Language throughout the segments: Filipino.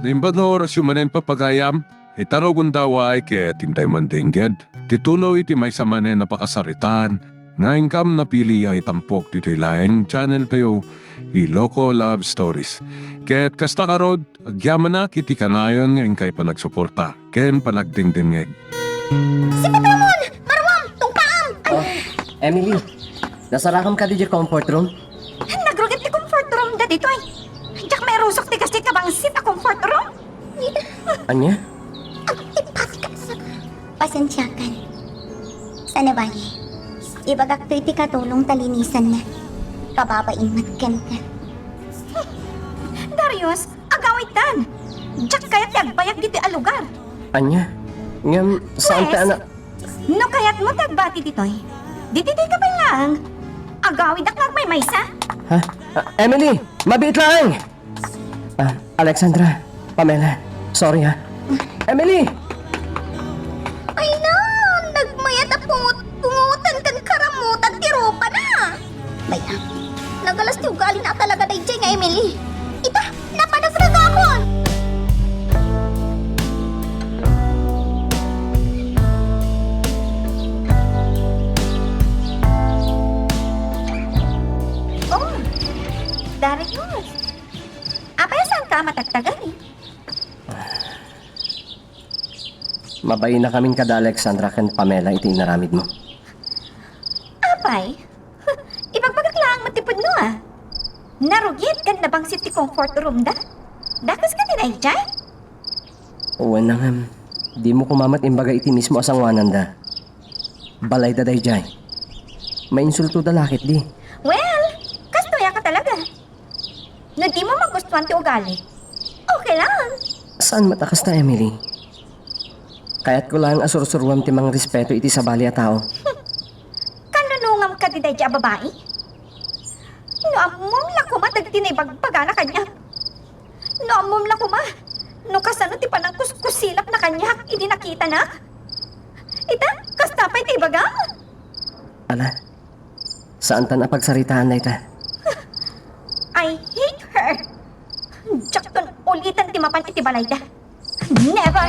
Limbador sumanen papagayam, itaro gundaway kaya tintay mandingged. Titulo iti may samanen na pakasaritan, nga ingkam na pili ay tampok dito laing channel kayo, Iloko Love Stories. Kaya't kasta karod, agyaman na kiti kanayon ngayon kay panagsuporta, ken panagdingdingeg. Si Petramon! Marwam! Tungpaam! Oh, Emily, nasarakam ka di comfort room? Nagrugit ti comfort room da dito ay. Diyak may rusok ti kasi kabangsit a comfort room. Anya? Ang ipas ka sa... Pasensyakan. Sana bali. Ibagak to iti katulong talinisan na. Kababain matkan ka. Darius, agawit tan. Diyak kaya't yagbayag dito a lugar. Anya? Ngam, saan Wes? ta anak? No kaya't mo tagbati ditoy. Diti ka ba lang? Agawid ak may maysa. Ha? Emily, mabit lang! Alexandra, Pamela, sorry ha. Emily! Ay na, nagmayat at pungutan kan karamutan tiro pa na. Baya, nagalas ti ugali na talaga na nga Emily. Ita, napanagraga ako. Oh, Darius. Apay saan ka matagtagan eh? Mabay na kaming kada Alexandra kan Pamela iti inaramid mo. Apay? Ipagbagak matipod no ah. Narugit kan na bang city comfort room da? Dakas ka din ay dyan? Uwan na ngam, di mo kumamat imbaga iti mismo asangwanan da. Balay da day jay. May insulto da lakit di. Well, kastoya ka talaga. No di mo magustuhan ti ugali. Okay lang. Saan matakas ta, Emily? Kaya't ko lang asur-surwam ti mga respeto iti sa bali a tao. Kanunungam ka di dayja babae? No amom lakuma dagiti na ibagbaga na kanya. No amom lakuma. No kasano ti panang kuskusilap na kanya hindi nakita na. Ita, kastapay ti ibaga? Ala, saan ta napagsaritaan na ita? I hate her. Diyak ton ulitan ti mapan iti balayda. Never!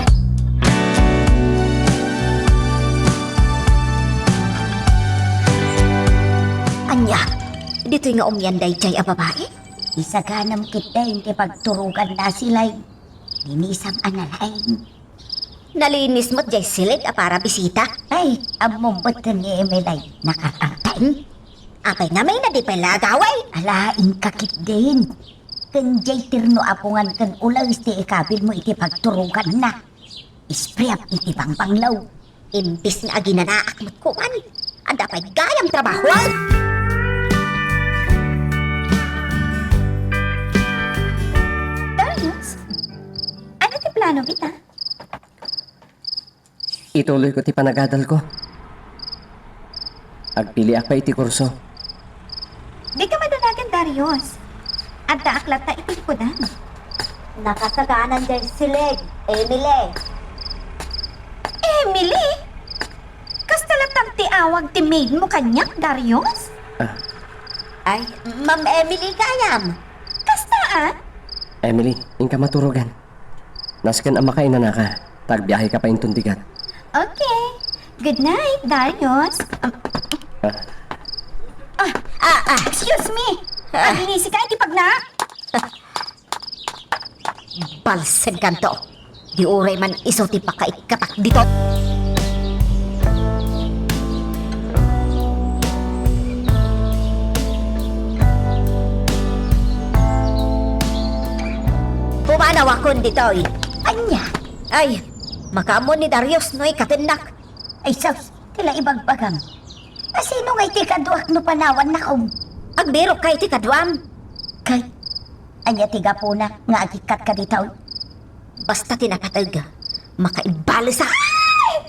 Anya, dito'y nga umyanday chay a babae. Isaganam kita yung pagturugan na sila'y linisang analain. Nalinis mo't jay silid a para bisita. Ay, amumbot ka ni Emilay nakatangtain. Apay na may nadipelagaway. Alaing kakit din. Kan jay tirno apungan kan ulaw iti ikabil mo iti pagturugan na. Ispriyap iti pangpanglaw. Imbis na aginanaak mo't kuman. Anda pa'y gayang trabaho. Darius, ano ti plano kita? Ituloy ko ti panagadal ko. Agpili ak pa iti kurso. Di ka madanagan, Darius. At aklat na itikudan. Nakasaganan dyan silig, Emily. Emily? Kastalatang ti awag ti maid mo kanyak, Darius? Ay, Ma'am Emily kayam. Kastaan? Emily, ingka maturugan. Nasken ang makain na naka. Tagbiyahe ka pa intuntigat. Okay. Good night, Darius. Excuse me. Paginisi ka, di pag na. Balsen kanto. Di uray man iso ti pakaikatak dito. Pumanawakon dito eh. Anya? Ay, makamon ni Darius no'y katinak. Ay, sus, tila ibagbagang. Sino nga iti kaduak no panawan na kong? Agbiro kay iti kaduam. Kay, anya tiga po na nga agikat ka dito. Basta tinapatag ka, makaibali sa...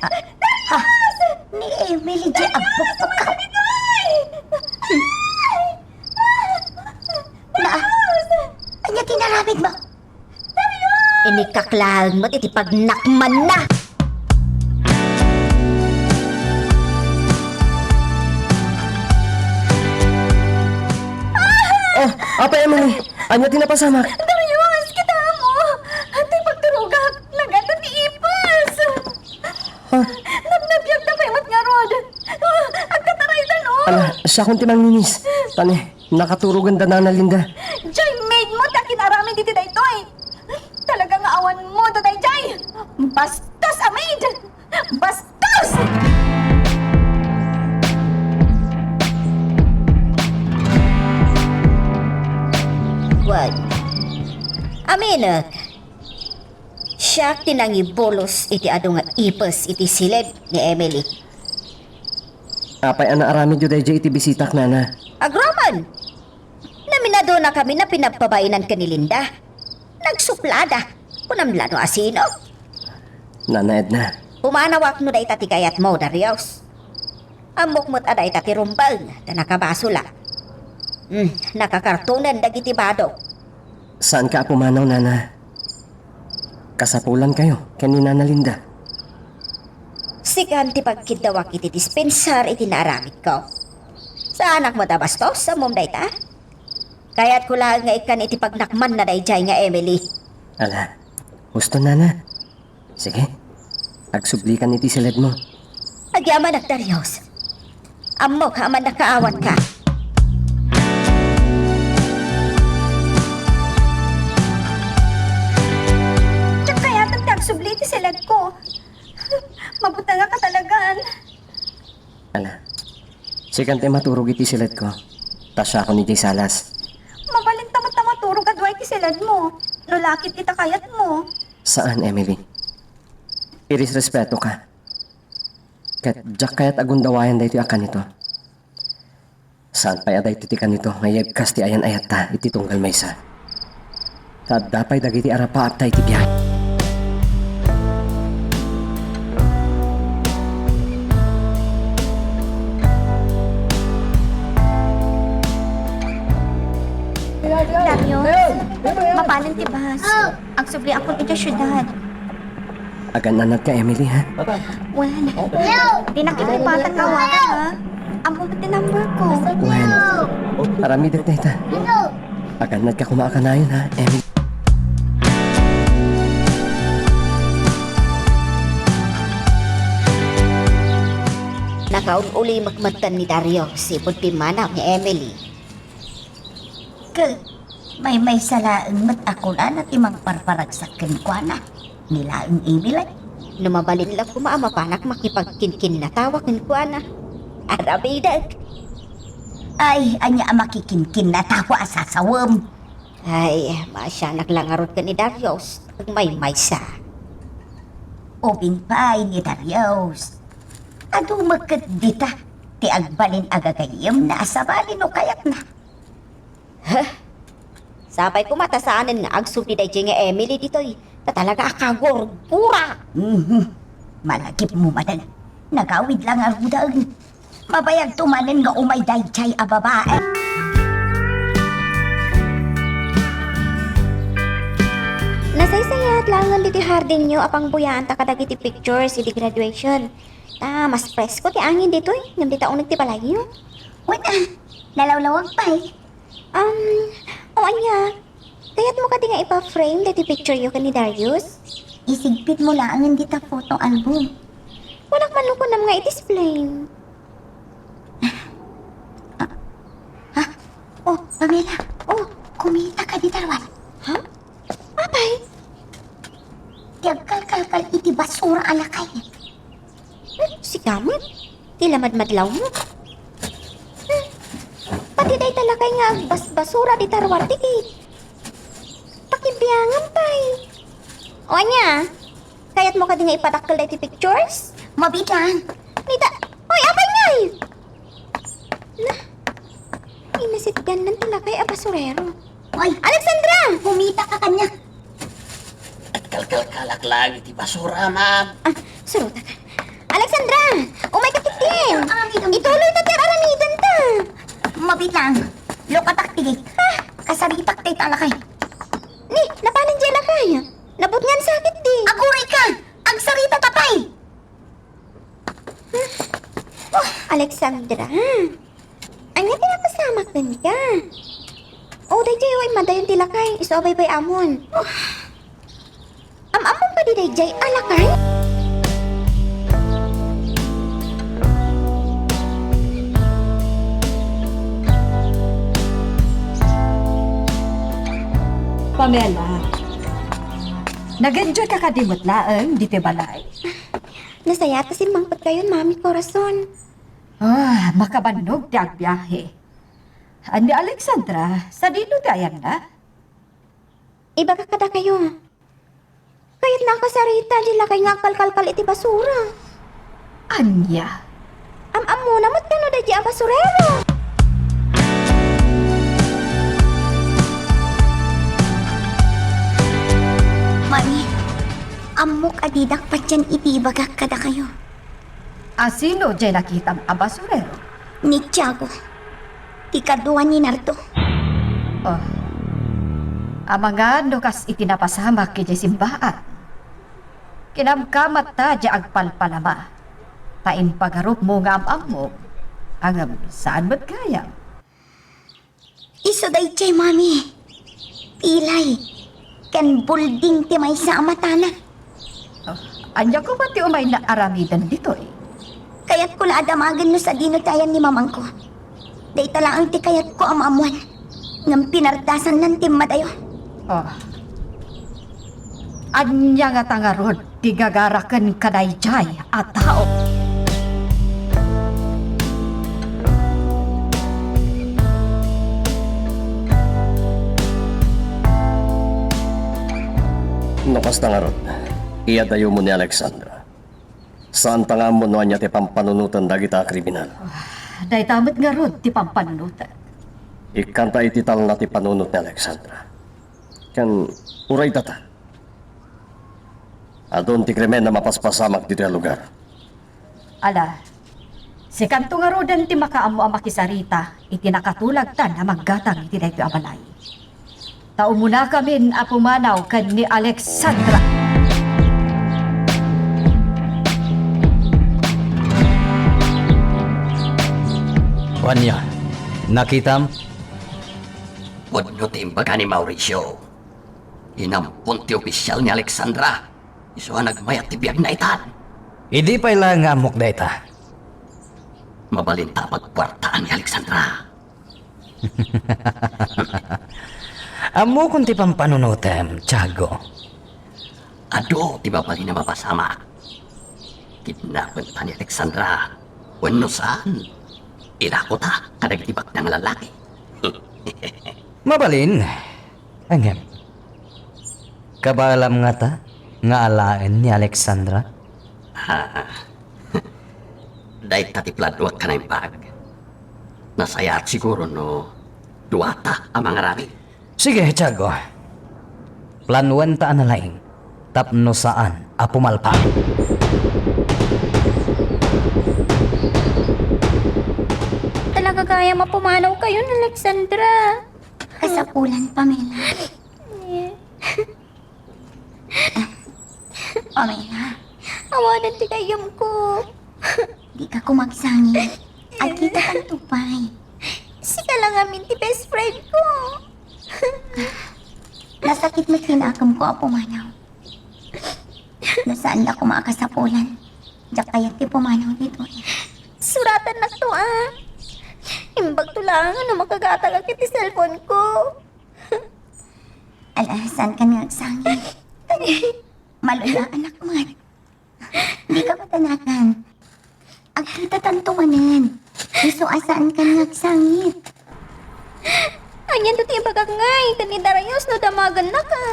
Darius! Ni Emily di abok ka. Anya tinaramid mo? Inikaklaan mo't iti pagnakman na! Oh, apa Emily? Anya tinapasamak? Darius, kita mo! Ati Siya kung tinanginis. Tane, nakaturugan da na Linda. Jay, maid mo, takinarami dito da ito eh. Talagang awan mo, daday Jay. Bastos, maid! Bastos! Wag. Aminak. Siya tinangi bolos iti ado nga ipes iti silid ni Emily. Apay ana arami jud day iti bisitak nana. Agraman! Naminado na kami na pinagpabainan ka ni Linda. Nagsuplada. Punamlano asino. Nana Edna. Pumanawak no da itatigayat mo, Darius. Amok mo't ada itatirumbang na nakabasula. Nakakartunan dagiti bado. Saan ka pumanaw nana? Kasapulan kayo kani Nana Linda. Sikan ti pagkidawak iti dispensar iti naaramid ko. Sa anak mo tabastos sa mom dayta? Kaya't ko lang nga ikan iti pagnakman na dayjay nga Emily. Ala, gusto nana. Sige, agsublikan iti silid mo. Agyaman ak Darius. Amok haman nakaawat ka. Kaya tagtagsubli ti silid ko. Mabuta nga katalagaan. Ala, sikan tayo maturog iti silid ko. Tasya ako ni Jay Salas. Mabalin tama-tama turog adway ti silid mo. Lulakit ita kayat mo. Saan, Emily? Iris respeto ka. Kat jak kayat agundawayan da iti akan ito. Saan pa yaday titikan ito ngayag kas ti ayan ayat ta iti tunggal maysa. Tadapay dagiti arapa apta iti biyak. Darius, mapanan ti bas. Ang subli akong iti syudad. Agan nanat ka, Emily, ha? Wen, di na kita ipatang kawagan ha. Ang pumunti number ko. Wen, arami dat na ita. Agan nat ka kumakanayon, ha, Emily? Nakaun uli magmatan ni Dario si Pagpimanaw ni Emily. May salaang mat ako na timang parparagsakin ko na. Nilaang Emily. Numabalin lang kumaama panak makipagkinkin na tawakin ko na. Arabidag. Ay, anya makikinkin na tawa asasawam. Ay, masya naglangarot ka ni Darius. May maysa. Ubing pa'y ni Darius. Ado magkadita, ti agbalin agagayam na asabalin o kayak na. Huh? Sabay ko matasaanan nga agsubli day nga Emily dito'y. Na talaga akagor, pura. Malagip mo madan. Nagawid lang arudag. Mabayag tumanin nga umay day chay a babae. Nasaysayat langan diti hardin nyo apang buyaan ta kadagiti pictures iti graduation. Mas presko ti angin dito eh. Ngam di taon nagtipalayo. Wala. Nalawlawag pa eh. O anya. Kaya't mo ka di nga ipa-frame dati picture yo ka ni Darius? Isigpit mo lang ang dita photo album. Wanak man ko nam nga i-display. Ha? Oh, Pamela. Oh, kumita ka di Darwan. Ha? Apay? Tiagkal-kal-kal iti basura alakay. Si Kamot, tilamad-madlaw mo. Pati day talakay nga basura di tarwar tikit. Pakibiyangan pa'y. O anya, kaya't mo ka di nga ipatakal day ti pictures? Mabitan. Nita, oy, apay ngay! Na, inasitgan ng talakay a basurero. Oy, Alexandra! Kumita ka kanya. At kalkalkalak lang iti basura, ma'am. Suruta ka. Alexandra! Umay kakitin! Ituloy na ti aramidan ta! Mabitang! Lukatak tigit! Ha? Kasaritak ti talakay! Ni, napanan di alakay! Nabot nga sakit di! Aguray ka! Ang sarita tapay! Oh, Alexandra! Ang nga tinapasama ka! Oh, dayjay oy madayon ti lakay! Isobay bay amon! Amon pa di dayjay alakay? Pamela. Nag-enjoy ka kadimot laeng, di balay. Nasaya ta simangpot kayon, Mami Corazon. Makabanog ti agbiyahe. Ani Alexandra, sa dino dayan na? Iba ka kada kayo. Kayat nakasarita, dila kay nga kalkalkal iti basura. Anya? Am mo namot ka no da di ang basurero. Mami, amok adidak pa dyan iti bagak kada kayo. Asino dyan nakita ang basurero? Ni Tiago. Ikaduan ni Nardo. Oh. Ang mga nukas itinapasama kaya simbaan. Kinamkamat ta dya agpalpalama. Tain pagarup mo nga am mo. Ang saan ba't kaya? Iso day chay, Mami. Pilay. Kan bulding ti may sa amatana. Oh. Anya ko ba ti umay na aramidan dito eh? Kayat ko laadamagan no sa dino tayan ni mamang ko. Day talang ti kayat ko amamuan. Ngam pinardasan ng timadayo. Oh. Anya nga tangarod, tigagarakan kadayjay at tao. Nakas na nga ron, iyadayo mo ni Alexandra. Saan tanga mo no anya ti pampanunutan dagita kriminal? Day tamat nga rod, ti pampanunutan. Ikanta iti tal na ti panunot ni Alexandra. Kan uray data. Adon ti krimen na mapaspasamak dito ang lugar. Ala, si kanto nga rodan ti makaamo ang makisarita, iti nakatulag tan na maggatang iti dayto abalay. Tao muna kami apumanaw kan ni Alexandra. Wanya, nakitam? Wadno ti imbaga ni Mauricio. Inampun ti opisyal ni Alexandra. Iso ang nagmayat ti biyag na itan. Idi pa ilang amok data. Mabalinta pagkwartaan ni Alexandra. Amo kung ti pampanunutem, Tiago. Ado, ti babali na mapasama. Kidnapan ta ni Alexandra. Wano saan? Irako ta, kadagitibak ng lalaki. Mabalin. Angem. Kabalam nga ta, nga alaen ni Alexandra. Dahil tatipladwag ka na yung bag. Nasayat siguro no, duwata ang mga rabi. Sige, Tiago. Planuan ta na laing. Tapno saan apumalpa. Talaga kaya mapumanaw kayo ng Alexandra. Kasapulan, Pamela. Pamela. Awanan ti kayam ko. Di ka kumagsangin. At kita kang tupay. Sika lang amin ti best friend ko. Nasakit mo kinakam ko pumanaw. Nasaan na ko makakasapulan. Diyak kaya ti pumanaw dito eh. Suratan na to Imbag to lang ano makagatag iti cellphone ko. Alasan ka nga sangin. Malula anak man. Di ka matanakan. Agkita tantumanan. Gusto asaan ka nga sangit. Anyan to tiba ka ngay. Tani darayos no damagan na ka.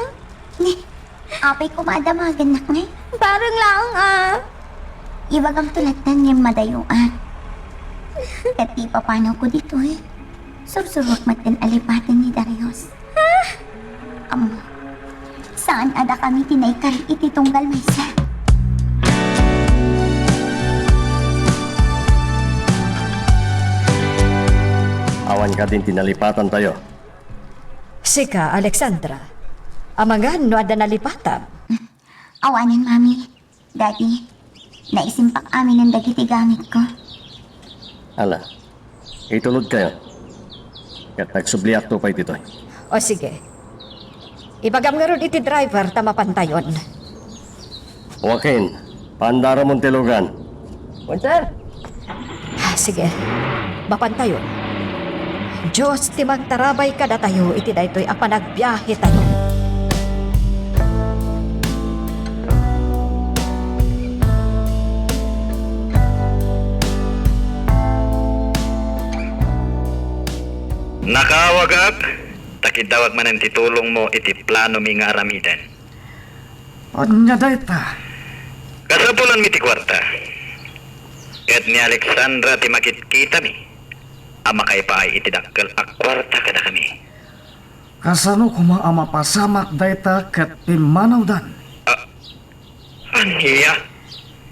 Apay ko madamagan na ngay. Parang lang Ibagang tulatan yung madayo At di pa paano ko dito eh. Sursurot matin alipatan ni Darius. Amo, saan ada kami tinaykar iti tunggal misa? Awan ka din tinalipatan tayo. Sika, Alexandra. Amangan no ada nalipatan. Awanan, Mami. Daddy, naisimpak amin ang dagiti gamit ko. Ala, itulod kayo. Kat nagsubliak to pa ito. O sige. Ibagam nga ron iti driver tama pantayon. Joaquin, pandara mong tilugan. Sige. Mapantayon. Diyos ti magtarabay kada tayo iti daytoy a panagbiyahe tayo. Nakawagak, takidawag man ang titulong mo iti plano mi nga aramidan. Anya dayta. Kasapulan mi ti kwarta. Ket ni Alexandra ti makitkita mi. Ama kay paay iti dakkel a kwarta kada kami. Kasano kuma ama pasamak dayta ket pimanawdan. Aniya?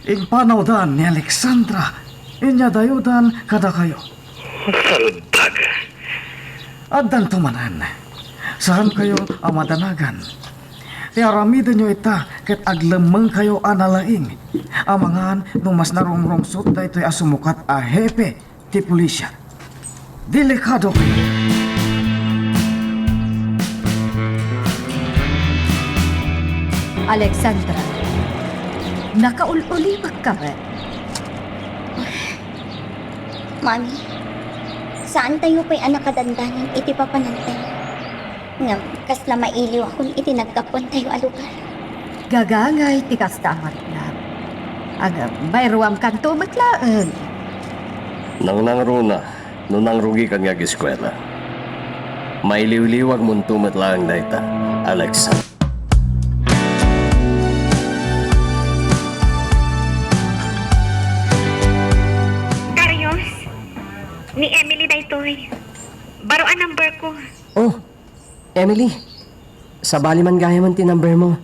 Inpanawdan ni Alexandra. Inya dayudan kada kayo. Salutag. Addan tumanan. Saan kayo amadanagan? Iaramidan nyo ita ket aglemeng kayo analaing. Amangan nung mas narongrungsot da ito'y asumukat a hepe ti pulisya. Delikado kayo. Alexandra, nakaululibag ka ba? Mami, saan tayo pa'y anak kadandanan iti papanantay? Nga, kasla mailiw akong iti nagkapon tayo alugar. Gagangay tikas ta amat na. Aga, bayruam kanto matlaan. Nang runa, nunang rugi kan nga giskwela. May liwliwag mong tumatlaang dayta, Alexa. Darius, ni Emily daytoy. Baro ang number ko. Oh, Emily. Sa bali man gaya man tinumber mo.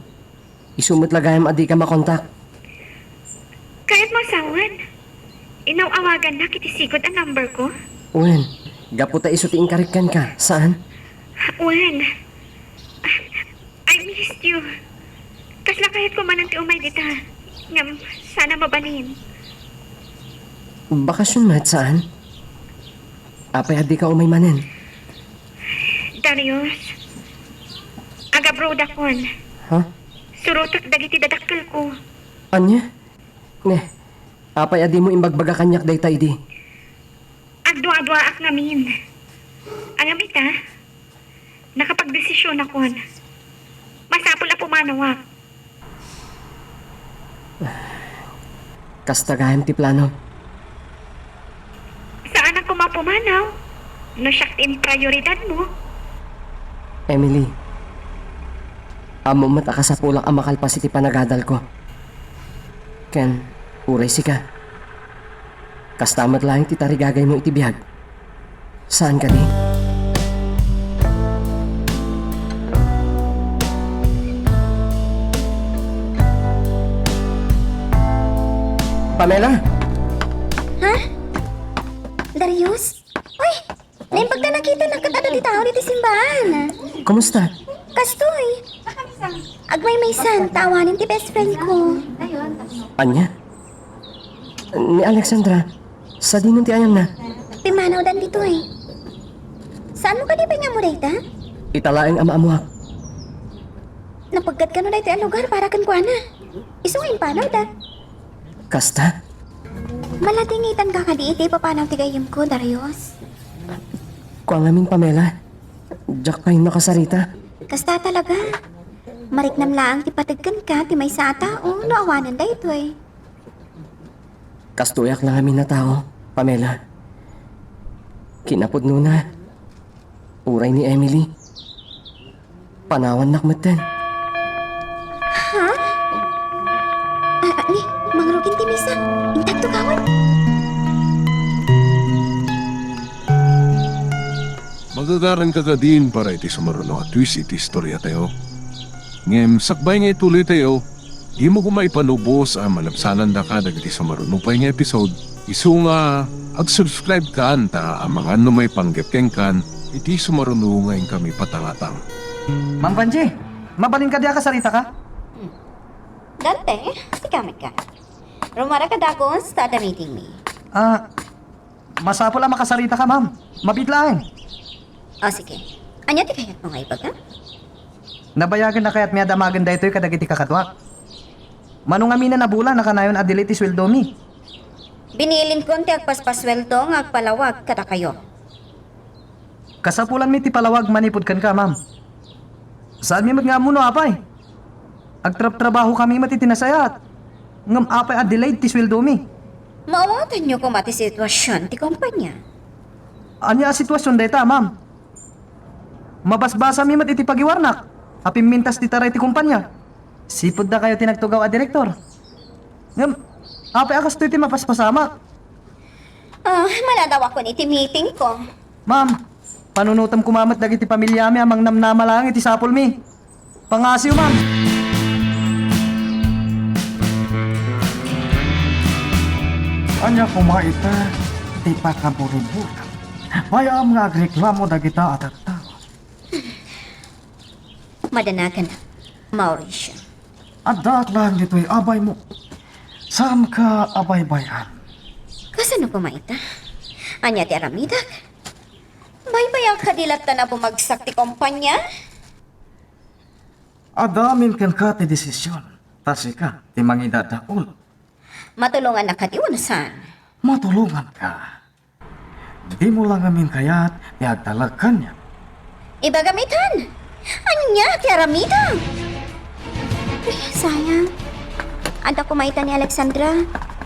Isumot lagayam adi ka makontak. Kahit mo sawan. Inaw-awagan na kitisigod ang number ko. Wen, gaputa isutiin karikan ka. Saan? Wen, I missed you. Kasla kahit ko man ang tiumay dita. Ngam, sana mabalin. Bakasyon mat saan? Apay adi ka umay manen. Darius, aga-broad akon. Ha? Surutot dagiti dadakkel ko. Anya? Ne, apay adi mo imbagbaga kanyak day tayo di. Agdwa-dwa ak namin. Alamit ha? Nakapagdesisyon akon. Masapol na pumanawak. Kastagayam ti plano. Saan ako mapumanaw? No siyak in prioridad mo. Emily, amo mata ka sa pulang ang makalpas iti panagadal ko. Ken, uray si ka. Kastamat lang ti tarigagay mo iti biyag. Saan ka di? Pamela? Darius? Uy, naimbag na nakita na katado di tao dito simbahan. Kumusta? Kastoy. Agmay may san, tawanin ti best friend ko. Anya? Ni Alexandra, sa dinon ti ayam na. Pimanaw dan dito eh. Saan mo ka di nga mo dayta? Italaeng ama-amuak. Napagkat ka no dayta ang lugar para kan kuana. Isuhin panaw da. Kasta? Malatingitan ka kadi iti papanaw ti gayem ko, Darius. Kuang aming Pamela. Diyak kayo nakasarita. Kasta talaga. Mariknam laang ti patagkan ka ti may sa tao no awanan dayto eh. Kastuyak lang amin na tao, Pamela. Kinapod nuna. Uray ni Emily. Panawan nakmatan. Ha? Ni, mangrugin ti misa. Intag to kawan. Magagaran ka din para iti sumaruno at twist iti istorya tayo. Ngem, sakbay nga ituloy tayo, di mo kumaipanubos ang malapsanan da ka dagiti sumaruno pa nga episode. Isu nga, ag-subscribe ka anta ang mga may panggepkeng kan, iti sumaruno ngayon kami patangatang. Ma'am Vanji, mabalin ka diya kasarita ka? Dante, si kamit ka. Rumara ka dakos, tada meeting me. Masapol ang makasarita ka, ma'am. Mabitlain. O sige, anya ti kayat mo nga ipag ha? Nabayagan na kaya't may damagan daytoy kadagiti kakatwak. Manong amina na bulan na kanayon adiliti sweldo mi. Binilin ko ti agpaspasweldo nga agpalawag kada kayo. Kasapulan mi ti palawag manipod kan ka, ma'am. Saan mi magngamo no apay? Agtrap-trabaho kami matitinasayat. Ngam apay adelaide ti sweldo mi. Maawatan nyo kung mati sitwasyon ti kumpanya. Anya a sitwasyon dayta, ma'am? Mabasbasa mi mat iti pagiwarnak. Apim mintas ti taray ti kumpanya. Sipod da kayo tinagtugaw a direktor. Ngam, apay akas to iti mapaspasamak. Maladaw ako ni ti meeting ko. Ma'am, panunutam kumamat dagiti pamilya mi amang namnama lang iti sapol mi. Pangasiw, ma'am. Anya kumaita, di pa kabuributan. Mayam nga agreklamo dagita at tao. Madanagan na, Mauricio. At daat lang dito'y abay mo. Saan ka abay-bayan? Kasano kumaita? Anya ti aramidak? Baybayang kadilatan na bumagsak ti kumpanya? Adamin kan ka ti desisyon. Tasi ka, ti mangidadaol. Matulungan na katiunasan. Matulungan ka. Di mo lang amin kayat, ti agtalag kanya. Iba gamitan. Anya ti aramidak? Sayang. Anta kumaita ni Alexandra.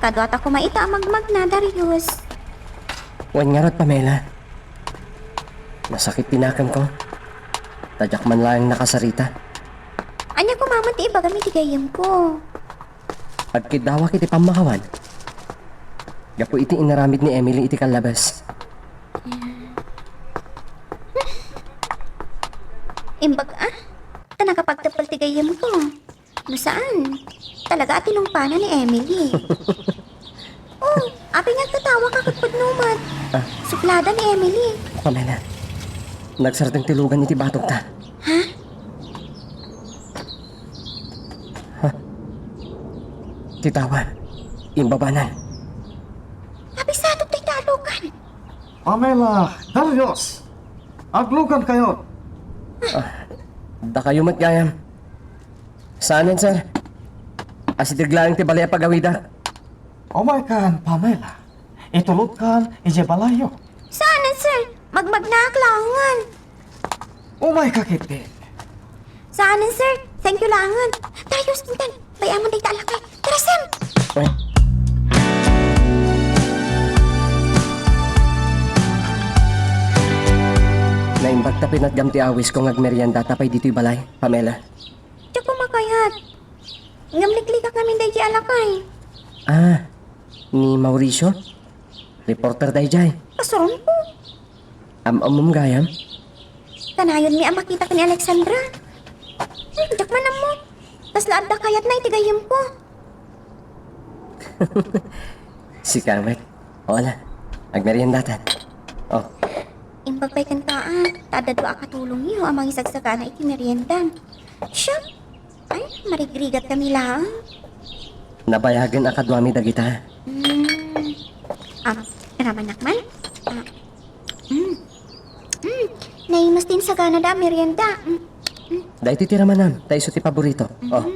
Kadwata kumaita amagmag na Darius. Wan nga rot, Pamela. Masakit tinakam ko. Tadyak man lang nakasarita. Anya kumamat iba gamit gayam ko. Pagkidawa kiti pamakawan. Gapo iti inaramid ni Emily iti kalabas. Imbag ta nakapagtapal ti gayam ko. No saan? Talaga atinumpana ni Emily. Oh, api nga katawa ka kapag numat. Suplada ni Emily. Pamela, nagsartang tilugan iti batok ta. Ha? Titawa, imbabanan. Abisado tayo talukan. Pamela, Darius! Aglugan kayo. Da kayo matgayam. Saanan, sir? Asitiglaan ti balaya pagawida. Umay kan, Pamela. Itulot kan, ijebalayo. Saan, sir? Magmagnaklangan. Umay ka kiti. Saan, sir? Thank you langan. Tayo, sintan. Bayaman tayo talakay. Tara, Sam. Eh, naimbag ta pinatgam ti awis ko ngagmerienda tapay dito'y balay, Pamela. Diyo kumakayat. Ngamliklik kami tayo di alakay. Ah, ni Mauricio? Reporter day jay. Pasuron po. Amum gayam? Kanayon mi ang makita ko ni Alexandra. Diyak man mo. Tas laad na kayat na itigayim ko. Si Carmet. Wala. Agmerienda ta. Oh, Imbagpay kantaan. Tadadwa katulong niyo ang mga isagsaga na ikimeriendan. Siya. Ay, marigrigat kami lang. nabayagan akadwami dagita. Raman nakman? Naimas din sa Canada, merienda. Dahil titira manam, tayo sa ti paborito. Oh.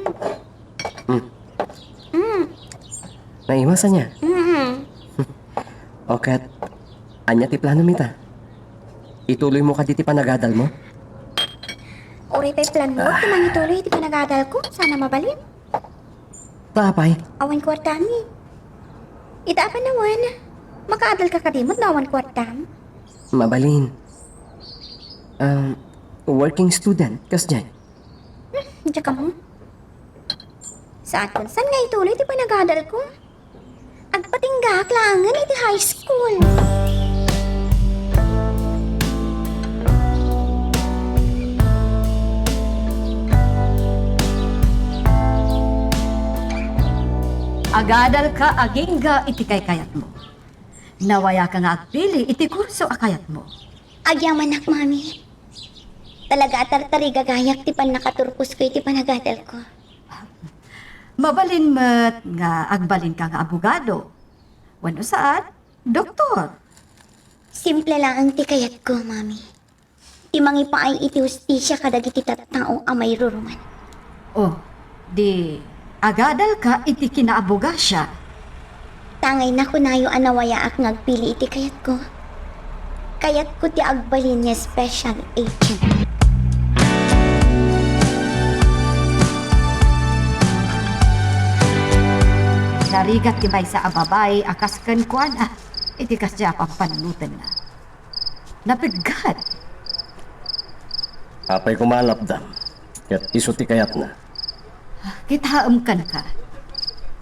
Naimasan niya. Okat, anya ti plano mita. Ituloy mo ka di ti panagadal mo? Uri pa'y plan mo, timang ituloy, di pa nagadal ko. Sana mabalin. Tapay. Awan kwartami. Itaapan naman. Makaadal ka kadimot na awan kwartam. Mabalin. Working student, kas dyan. Diyan ka mo. Saan kung saan nga ituloy, di pa nagadal ko. Agpatinggak langan, iti high school. Agadal ka agingga iti kayat mo. Nawaya ka nga agpili iti kurso akayat mo. Agyaman nak, mami. Talaga atar-tari gagayak ti pan nakaturpos ko iti panagadal ko. Mabalin met nga agbalin ka nga abogado. Wano saan? Doktor. Simple lang ang tikayat ko, mami. Ti mangipaay iti ustisya kadagiti tattao a may ruruman. Oh, di agadal ka iti kinaabogasya. Tangay na kunayo anawaya ak ngagpili iti kayat ko. Kayat ko ti agbalin niya special agent. Narigat ti may sa ababay akas kan kuan iti kasya pang panunutan na. Napigat. Apay kumalapdam. Ket iso ti kayat na. Kitaamkan ka.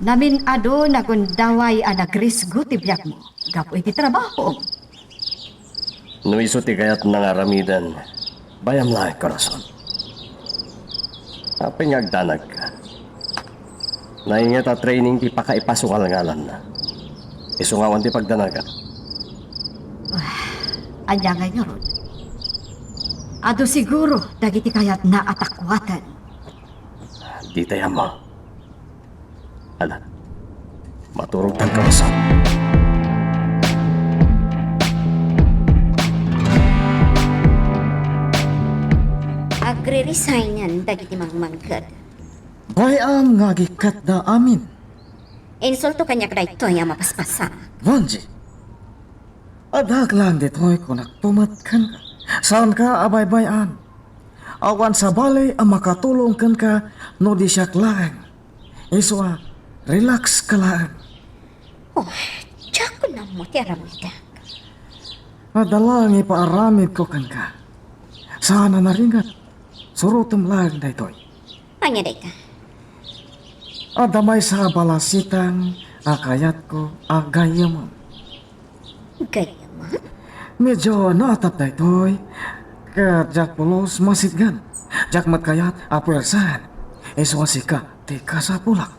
Namin ado nagundaway ang nagrisgo ti biyak mo. Gapo iti trabaho. No iso ti kayat na nga ramidan. Bayam lang korason. Apay ngagdanag ka. Naingat a training ti pakaipasukal ngalan na. Isungawan ti pagdanaga. Anya nga ron. Ado siguro dagiti kayat na atakwatan. Di tayo mo. Ala, maturog ang kawasan. Agre-resignan dagiti mangmanggad. Bayam nga gikat da amin. Insulto kanya kada ito yung mapaspasa. Vanji. Adag lang dito'y kung nagtumatkan ka. Saan ka abay-bayan? Awan sa balay ang makatulong kan ka no di siya lang. Iswa, relax ka lang. Oh, tiyak ko na mo ti aramida. Adalang ipaaramid ko kan ka. Sana naringat. Surutom lang da ito'y. Anya day ka? Adamay sa balasitan, akayat ko, agayamon. Gaya mo? Medyo naatap da ito'y. Kaya jak pulos masitgan. Jak matkayat apwersan. Iswasi ka, ti kasapulak.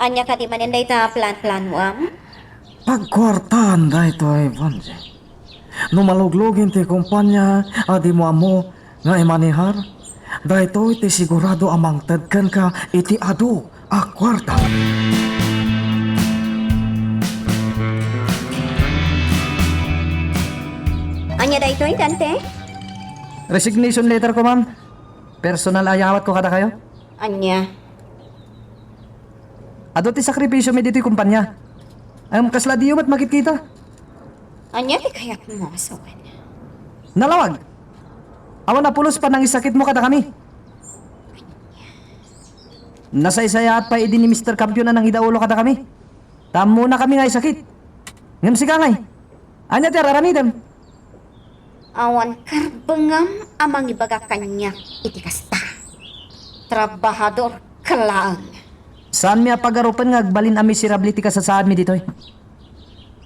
Anya ka di manin day ta plan-plan mo am? Pagkwartaan da ito'y Vanji. Numaluglugin ti kumpanya, adi mo amo nga imanihar. Da ito'y ti sigurado amang tadkan ka iti ado a kwarta. Anya day ito Dante? Resignation letter ko, ma'am. Personal ayawat ko kada kayo. Anya? Ado ti sakripisyo mi dito'y kumpanya. Ayam kasla diyo mat makikita. Anya ti kayak mo asawan? Nalawag. Awan na pulos pa nang isakit mo kada kami. Nasaysaya at pa idin ni Mr. Kampiyon na nang idaulo kada kami. Tamo na kami nga isakit. Ngam si kangay. Anya ti araramidam. Awan karbengam amang ibaga kanya iti kasta. Trabahador kalaang. Saan mi apagarupan nga agbalin ang miserability ka sa saan mi ditoy?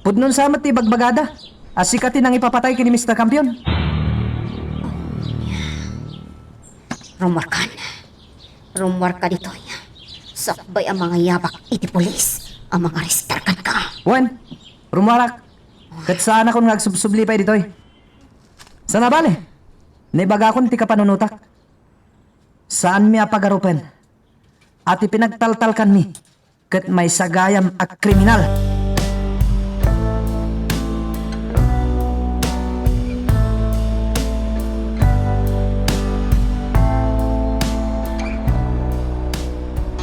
Pudnon sa amat ti bagbagada. Asikatin ang ipapatay kini Mr. Kampiyon. Rumor ka dito ya. Sakbay ang mga yabak iti polis. Ang mga restarkan ka. Wen, rumarak. Kat saan akong nagsubsubli pa ditoy? Sana bale? Naibaga akong ti kapanunutak. Saan mi apagarupan? At ipinagtaltalkan mi. Kat may sagayam at kriminal.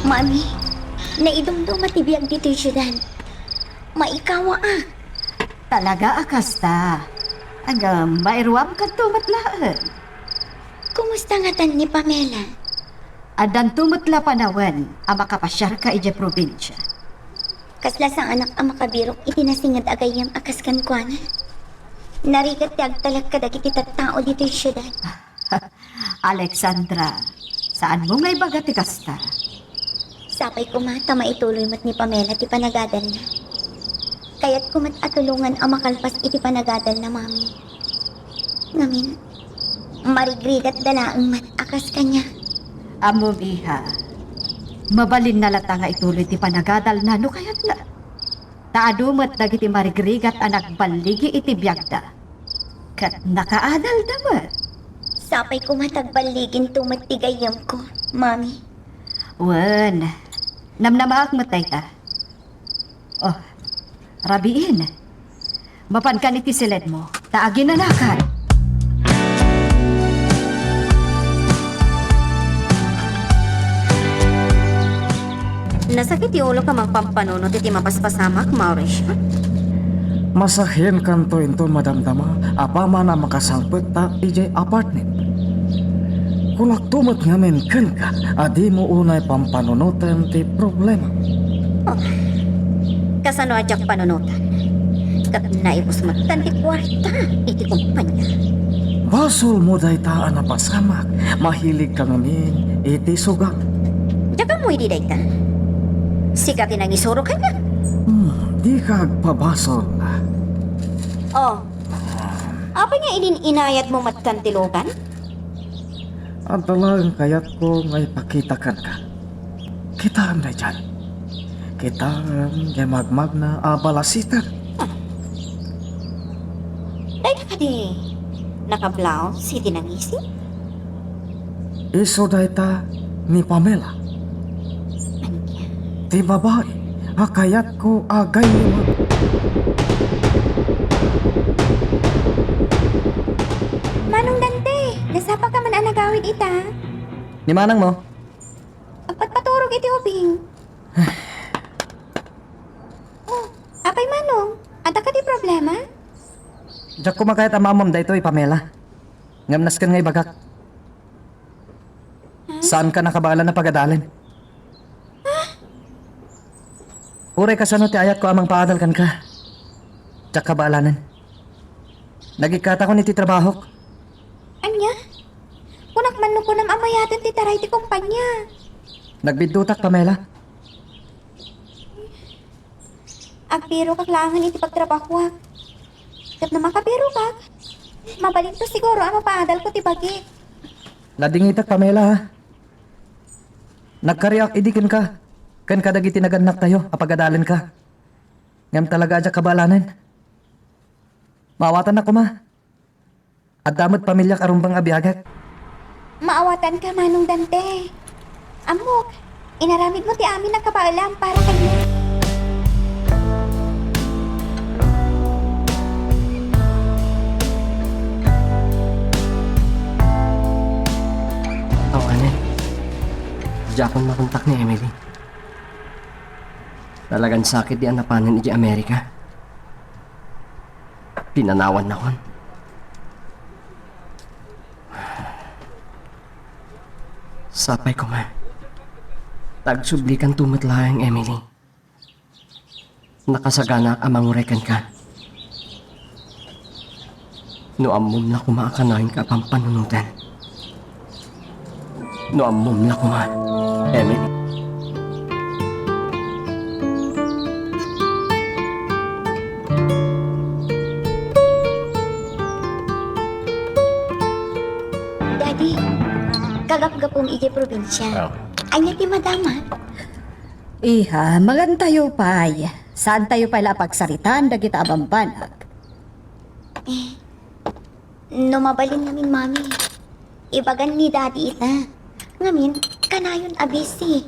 Mami, naidumdum matibiyag dito yung syudan. Maikawa ah. Talaga akasta. Agam, mairuam ka tumatlaan. Kumusta nga tan ni Pamela? Adan tumatla panawan, ang makapasyar ka ije probinsya. Kasla sang anak ang makabirok itinasingad agayam akas kankwana. Narigat ti agtalak kadagiti tattao dito yung syudan. Alexandra, saan mo ngay baga ti kasta? Sapay kumata maituloy mat ni Pamela ti panagadal na. Kaya't kumat atulungan ang makalpas iti panagadal na mami. Ngamin, marigrigat dalaang mat akas kanya. Amom iha, mabalin na lata nga ituloy ti panagadal na no kayat na. Taadumat dagiti marigrigat anak baligi iti biyagda. Kat nakaadal damat. Sapay kumatagbaligin tumatigayam ko, mami. Wan, namnamaak matay ta. Oh, rabiin. Mapan ka ni tisilid mo, taagin na nakan. Nasakit yung ulo ka magpampanunot iti mapaspasamak, Mauricio. Masahin kanto ito madamdama apama na makasangpet ta ije apartment. Kulak tumat ngamin kan ka adi mo unay pampanunutan ti problema. Oh, kasano adyak panunutan? Kat naipos matan ti kwarta iti kumpanya. Basol mo dayta na pasamak. Mahilig ka ngamin iti sugat. Tsaka mo hindi day ta. Sikatin ang isuro ka na. Di ka agpabasol. Oh. Apa nga inayat mo matkantilogan? Ang talagang kayat ko ngay pakitakan ka. Kitaan na dyan. Kitaan ngay magmag na abalasitan. Day na ka di. Naka-blouse, si tinangisi? Iso dayta ni Pamela. Di babae. Akayat ko agay mo. Manong Dante, nasapa ka man ang nagawid ita. Ni manang mo? Agpatpaturog iti ubing. Oh, apay manong, ada ka di problema? Diyak ko makayat ang mamam daytoy, Pamela. Ngamnas kan ngay bagak. Saan ka nakabala na pagadalin? Uray ka ti ayat ko amang paadal kan ka. Diyak kabalanan. Nagikata ko niti trabaho. Anya? Kunak man ko nam amayatan ti taray ti kumpanya. Nagbidutak, Pamela. Agpiro kag langan iti pagtrabaho. Kat naman kapiro kag. Mabalik to siguro ang mapaadal ko ti bagi. Ladingitak, Pamela, ha? Nagkariak idikin ka. Kan kadagiti naganak tayo, apagadalin ka. Ngam talaga adya kabalanan. Maawatan ako, ma. At damot pamilya karumbang abiyagak. Maawatan ka manong Dante. Amok, inaramid mo ti amin ang kabaalam para kayo. Tawanan. Diyan akong makontak ni Emily. Talagang sakit di ang napanan iti Amerika. Pinanawan na kon. Sapay ko ma. Tagsublikan tumatlayang Emily. Nakasagana amang urekan ka. No amom na kumaakanahin ka pang panunutan. No amom na kuma, Emily. Daddy, kagap-gapong iti probinsya. Anya ti madama. Iha, magan tayo pay. Saan tayo pala pagsaritan dagita abambanag? No mabalin namin mami. Ibagan ni daddy ita. Ngamin, kanayon abisi.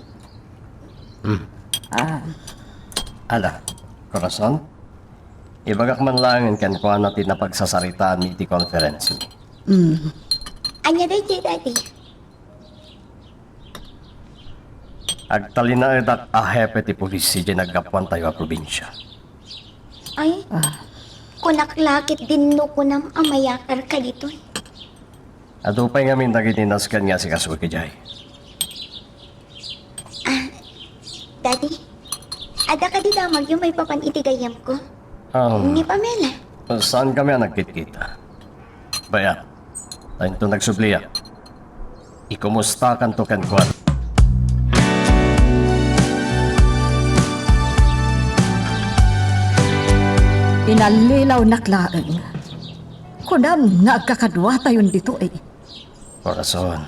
Ala, Corazon? Ibagak man lang kan kuha natin na pagsasaritaan ni iti conference. Anya day ti daddy. Agtalina edak ahepe ti polisi di naggapuan tayo a probinsya. Ay, kunaklakit din no kunam amayakar ka dito. Adupay ngamin nagitinaskan nga si Kasuki Kajay. Daddy, ada ka di damag yung may papan itigayam ko. Ni Pamela. Saan kami ang nagkit-kita? Baya, tayo ito nagsubliya. Ikumusta kan to kan kuwan. Inalilaw naklaan. Kunam nga agkakadwa tayon dito eh. Corazon,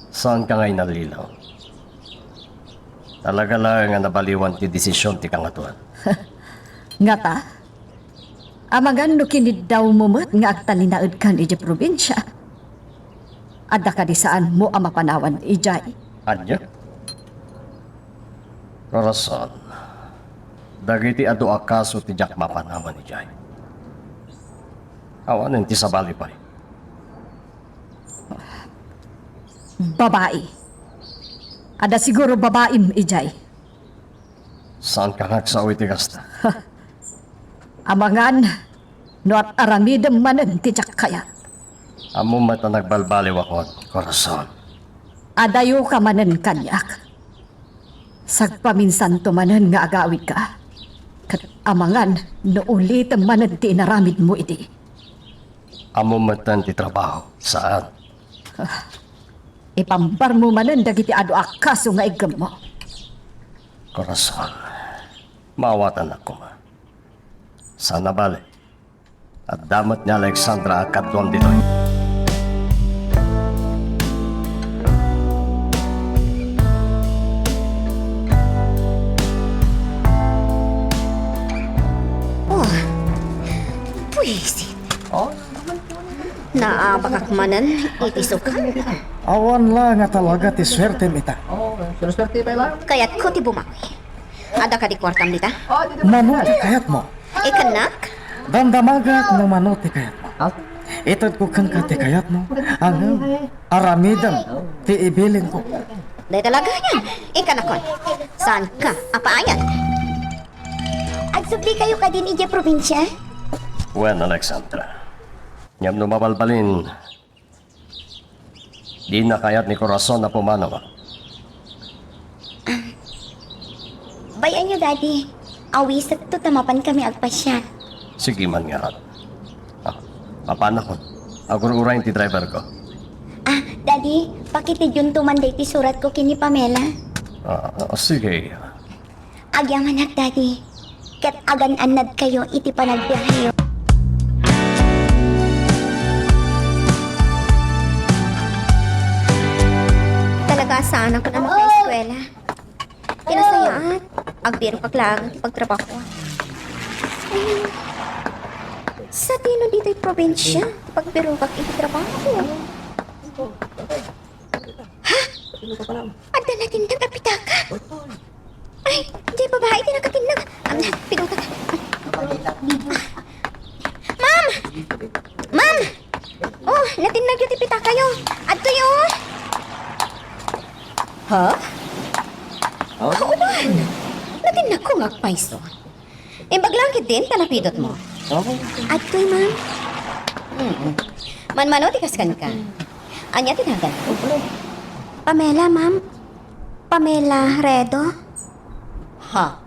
saan ka ngayon nalilaw? Talaga lang nga nabaliwan ti desisyon ti kangatuan. Nga ta? Amagan no kinid daw mo mat nga agtalinaad kan iji probinsya. Adda ka di saan mo ang mapanawan ijay. Anya? Corazon, dagiti adu akaso ti jak mapanawan ni Jay. Awanin ti sabali pa. Babae. Ada siguro babaim ijay. Saan ka nagsawi ti kasta? Amangan no at aramidem manen ti jak kaya. Amo mata nagbalbaliw ako, Corazon. Adayo ka manen kanyak. Sagpaminsan tumanen nga agawid ka. Kat amangan no ulit manen ti inaramid mo iti. Amo matan ti trabaho. Saan? Ipambar mo manan dagiti adu akaso nga igam mo. Corazon. Mawatan ako ma. Sana bale. At damat niya Alexandra akadwam dito. Oh, puwisit. Naabakak manan, itisukan. Awan lang nga talaga ti swerte mita. Kaya't ko ti bumawi. Ada ka di kwartam dita? Manuti kayat mo. Ikanak? Damdamagat ng manuti kayat mo. Itad ko kang kati kayat mo. Ang aramidan ti ibilin ko. Day talaga yan. Ikanakon. Saan ka? Apaayan? Agsubli kayo ka din ije probinsya? Wen, Alexandra. Ngam no mabalbalin. Di na kayat ni Corazon na pumanaw. Bayan nyo, Daddy. Awisat to tamapan kami agpasya. Sige man nga rat. Paano ko? Agur-urayin ti driver ko. Daddy, pakitid yun tumanday ti surat ko kini Pamela. Sige. Agyaman Daddy. Kat agan-anad kayo iti panagbiyahe. Talaga sana ko na magka-eskwela. Kinasayaan. Agbiro kaglang ti pagtrabaho. Sa tino dito'y probinsya, pagbiro kag iti trabaho. Ha? Ada na tindag at pitaka? Ay, di babae din nakatindag. Pinukat. Ma'am! Ma'am! Oh, natindag yung tipita kayo. Adto yun. Ha? Oo man. Natindag ko nga paiso. Imbaglangkit din, talapidot mo. Adto ma'am. Man-mano, tikaskan ka. Anya tinagal. Pamela, ma'am. Pamela Redo. Ha?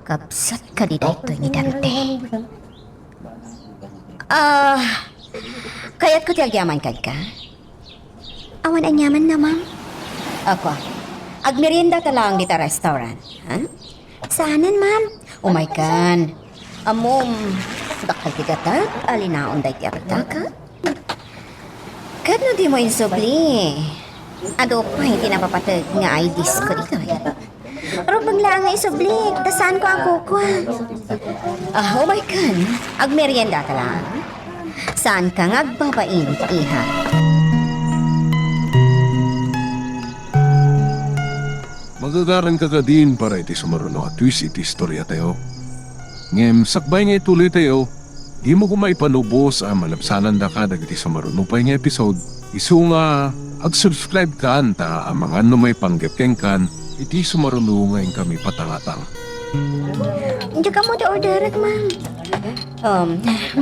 Kapsat ka di dito ni Dante. Kaya't ko tiyagyaman ka. Awan anyaman na, ma'am. Ako, agmerienda ta lang dita restaurant. Ha? Saanan, ma'am? Oh my God. Amom, bakal tigatak, alinaon day tiyagtaka. Kadno di mo insubli. Ado pa, hindi napapatag nga IDs ko dito. Pero bangla nga isublik, tasaan ko ako ko. Oh my God, agmerienda ka lang. Saan ka nga agbabain, iha? Magagaran ka din para iti sumaruno at twist iti istorya tayo. Ngem, sakbay nga ituloy tayo, di mo kumaipanubos ang malapsanan da ka dagiti sumaruno pa nga episode. Isu nga, ag-subscribe ka ta ang mga may panggapkeng kan, iti sumaruno ngayon kami patangatang. Hindi ka mo da orderat, ma'am.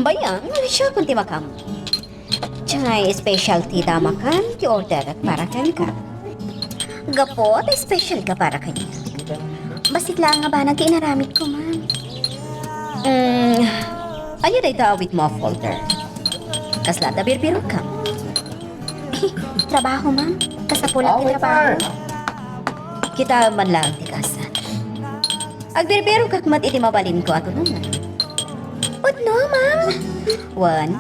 Bayang, siya kung ti makam. Tsangay specialty da makan, ti orderat para kan ka. Gapo, at special ka para kanya. Basit lang nga ba nag-inaramit ko, ma'am? Ayo day awit mo folder. Kasla da birbiro ka. Trabaho, ma'am. Kasapulat ti trabaho. Kita man lang ti kasan. Agbirbiro kak mat iti mabalin ko ato naman. But no, ma'am. One,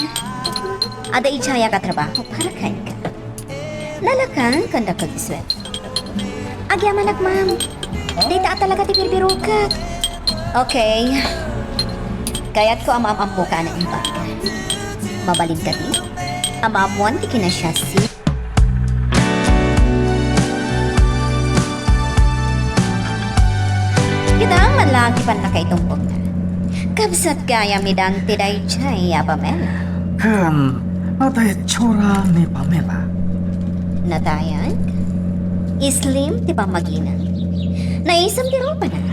ada ijaya ka trabaho para kain ka. Lalakang kanda kag-iswet. Agyaman ma'am. Dita talaga ti birbiro kak. Okay. Kaya't ko amam-ampo ka na iba. Mabalin ka di. Amamuan ti kinasya si. Kita man lang ti panlakay tumpok na. Kabsat kaya midang ti day chay Pamela. Kan, atay tsura ni Pamela. Natayan? Islim ti pamaginan. Naisam ti ropa na.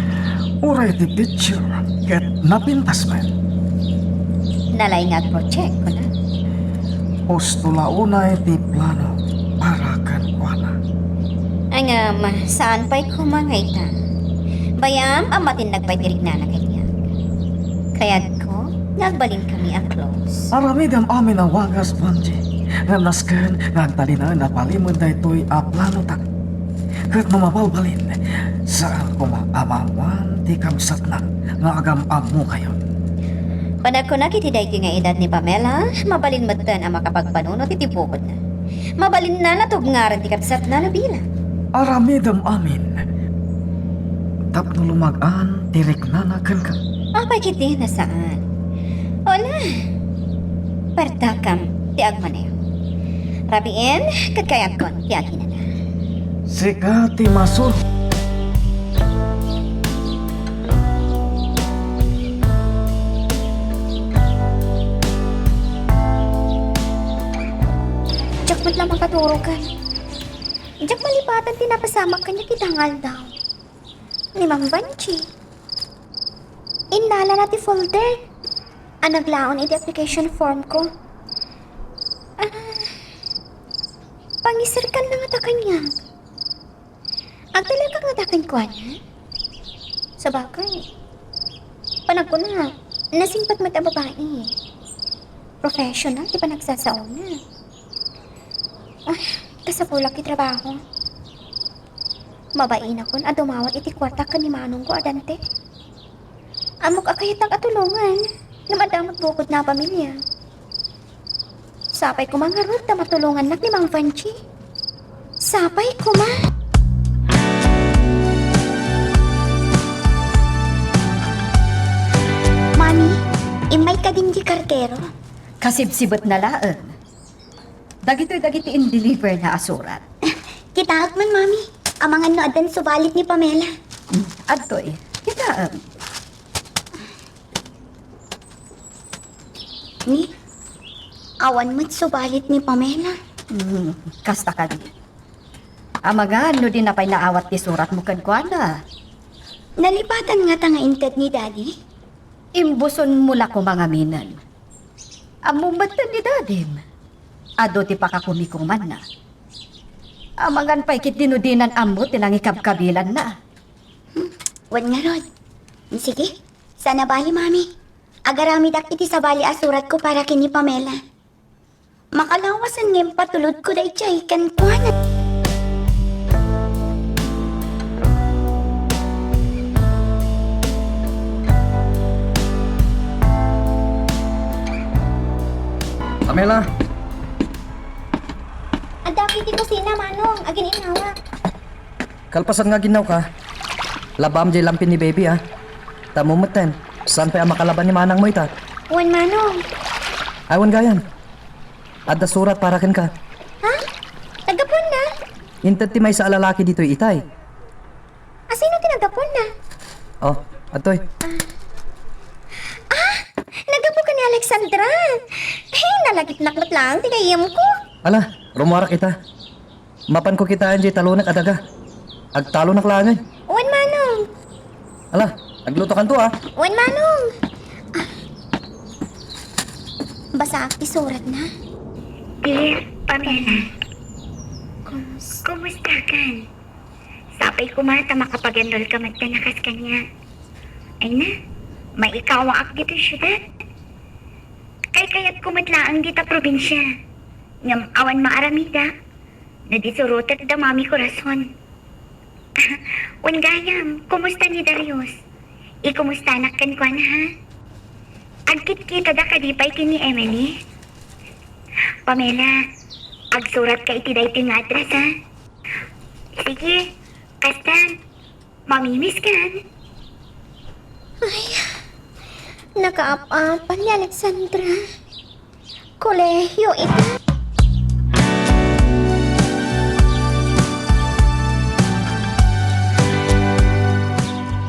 Uray ti picture, ket napintas man. Nalay nga project ko na. Postula unay ti plano para kan kuana. Ang saan pa'y kumangaytan? Bayam, amatin nagpay tirig na kanya. Kaya't ko, Nagbalin kami ang close. Aramidam amin ang wagas Banji. Nga nasken nga ang talinaan na palimod na ito'y aplano tak. Kat mamabalbalin saan kumamawan ti kamsat na nga agam-am mo kayo. Panag ko nakitiday nga edad ni Pamela, mabalin matan ang makapagpanunot iti bukod na. Mabalin na natugngaran ti kapsat na nabila. Aramidam amin. Tapno lumagaan tirik na nakan ka. Apay kiti na saan? Wala. Pertakam ti agmaneho. Rabiin, kagkayakon ti agina na. Sika ti masur. Diyak ba't lamang katurukan? Diyak malipatan tinapasamak kanya kitangal daw. Ni Mang Banchi. Inala na ti folder. Naglaon iti application form ko. Pangisirkan na nga ta kanya. Agdala ka nga ta kanya. Sa bagay. Panag ko na. Nasingpat mata babae. Professional, di pa nagsasaon na. Kasapulak ti trabaho. Mabain akon dumawat iti kwarta ka ni Manong ko adante. Amok akayat ng katulungan na madamot bukod na pamilya. Sapay ko mga rod na matulungan nak ni Mang Vanchi. Sapay ko ma. Mami, imay ka din di kartero. Kasibsibot na laan. Dagitoy in-deliver na asurat. Kitaak man, Mami. Ang mga noadan subalit ni Pamela. Adtoy, kita Ni, awan mo't subalit ni Pamela. kasta ka di. Amagan, no din na pa'y naawat ti surat mo kadkwana. Nalipatan nga ta nga inted ni Daddy. Imbuson mula ko mga minan. Amumatan ni dadim. Ado ti pakakumikuman na. Amangan pa'y kit dinudinan amo tinang ikabkabilan na. Wan nga rod. Sige, sana bali, Mami. Agarami dak iti sa bali asurat ko para kini Pamela. Makalawasan ngem patulod ko day chay kan kuana. Pamela, Adaki ti kusina, Manong. Agin inawa. kalpasan nga ginaw ka. Labam jay lampin ni baby ah. Tamumatan. Saan pa ang makalaban ni manang mo ita? Wan, Manong. Awan gayan. Adda surat para ken ka. Ha? Tagapon na? Inted ti may sa alalaki dito itay. Asino tinagapon na? Oh, atoy. Nagapo ka ni Alexandra. Nalagit-naklat lang. Tigayam ko. Ala, rumuarak kita. Mapan ko kita jay talunak adaga. Agtalo na klangan. Wan, Manong. Ala, nagluto kan to ah. Wan, Manong. Basa ti surat na. Dear Pamela, kumusta ka? Sapay ko mata makapag-enroll ka magtanakas kanya. Ay na, may ikaw ang dito syudad. Kay kaya't kumatlaang dita probinsya. Ngam awan maaramida, na disurutat da mami ko rason. Wan gayam, kumusta ni Darius? Ikumusta anak kan kwa na ha? Agkit kita da kadipay kini Emily. Pamela, agsurat ka itiday ting address ha? Sige, kastan, mamimiss ka. Nakaap-apan ni Alexandra. Kolehiyo ito.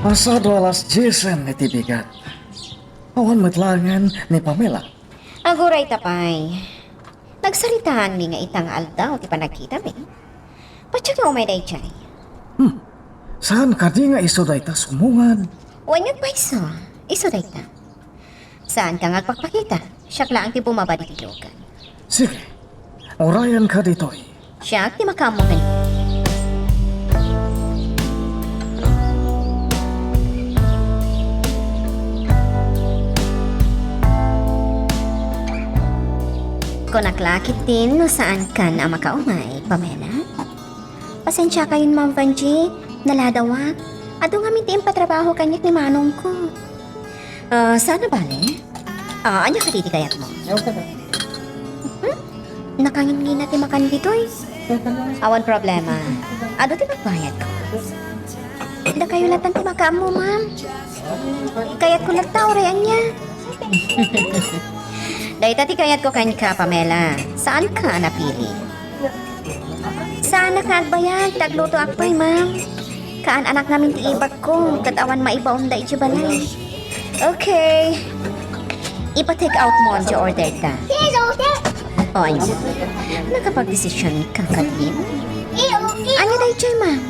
Pasado alas 10 ni tibigat. Awan matlangan ni Pamela. Aguray tapay. Nagsaritaan mi nga itang aldaw ti panagkita mi. Patsya nga umay day chay. Saan ka di nga iso day ta sumungan? Wanyag paiso. Iso day ta. Saan ka nga pagpakita? Siya lang ti bumaba di tilugan. Sige, orayan ka ditoy. Siya ti makamo ka. Kunaklakit din no saan ka na makaumay, Pamela. Pasensya kayo, Ma'am Vanji. Naladawak. Ado nga mintiin patrabaho kanyak ni Manong ko. Sana bale? Anya ka diti kayat mo? Nakangin natin makan dito eh. Awan problema. Ado ti magbayad ko. Da kayo latan ti makaam mo, ma'am. Kayat ko lagtaw rean niya. Dahil tati kayat ko kanya ka, Pamela. Saan ka napili? Saan ka agbayad? Tagluto akpay, ma'am. Kaan anak namin ti ibag ko. Katawa maibaon da iti balay. Okay. Ipa-take out mo ang order ka. O, ano? Nakapag-desisyon ka ka din? Ano dahi dyan, ma'am?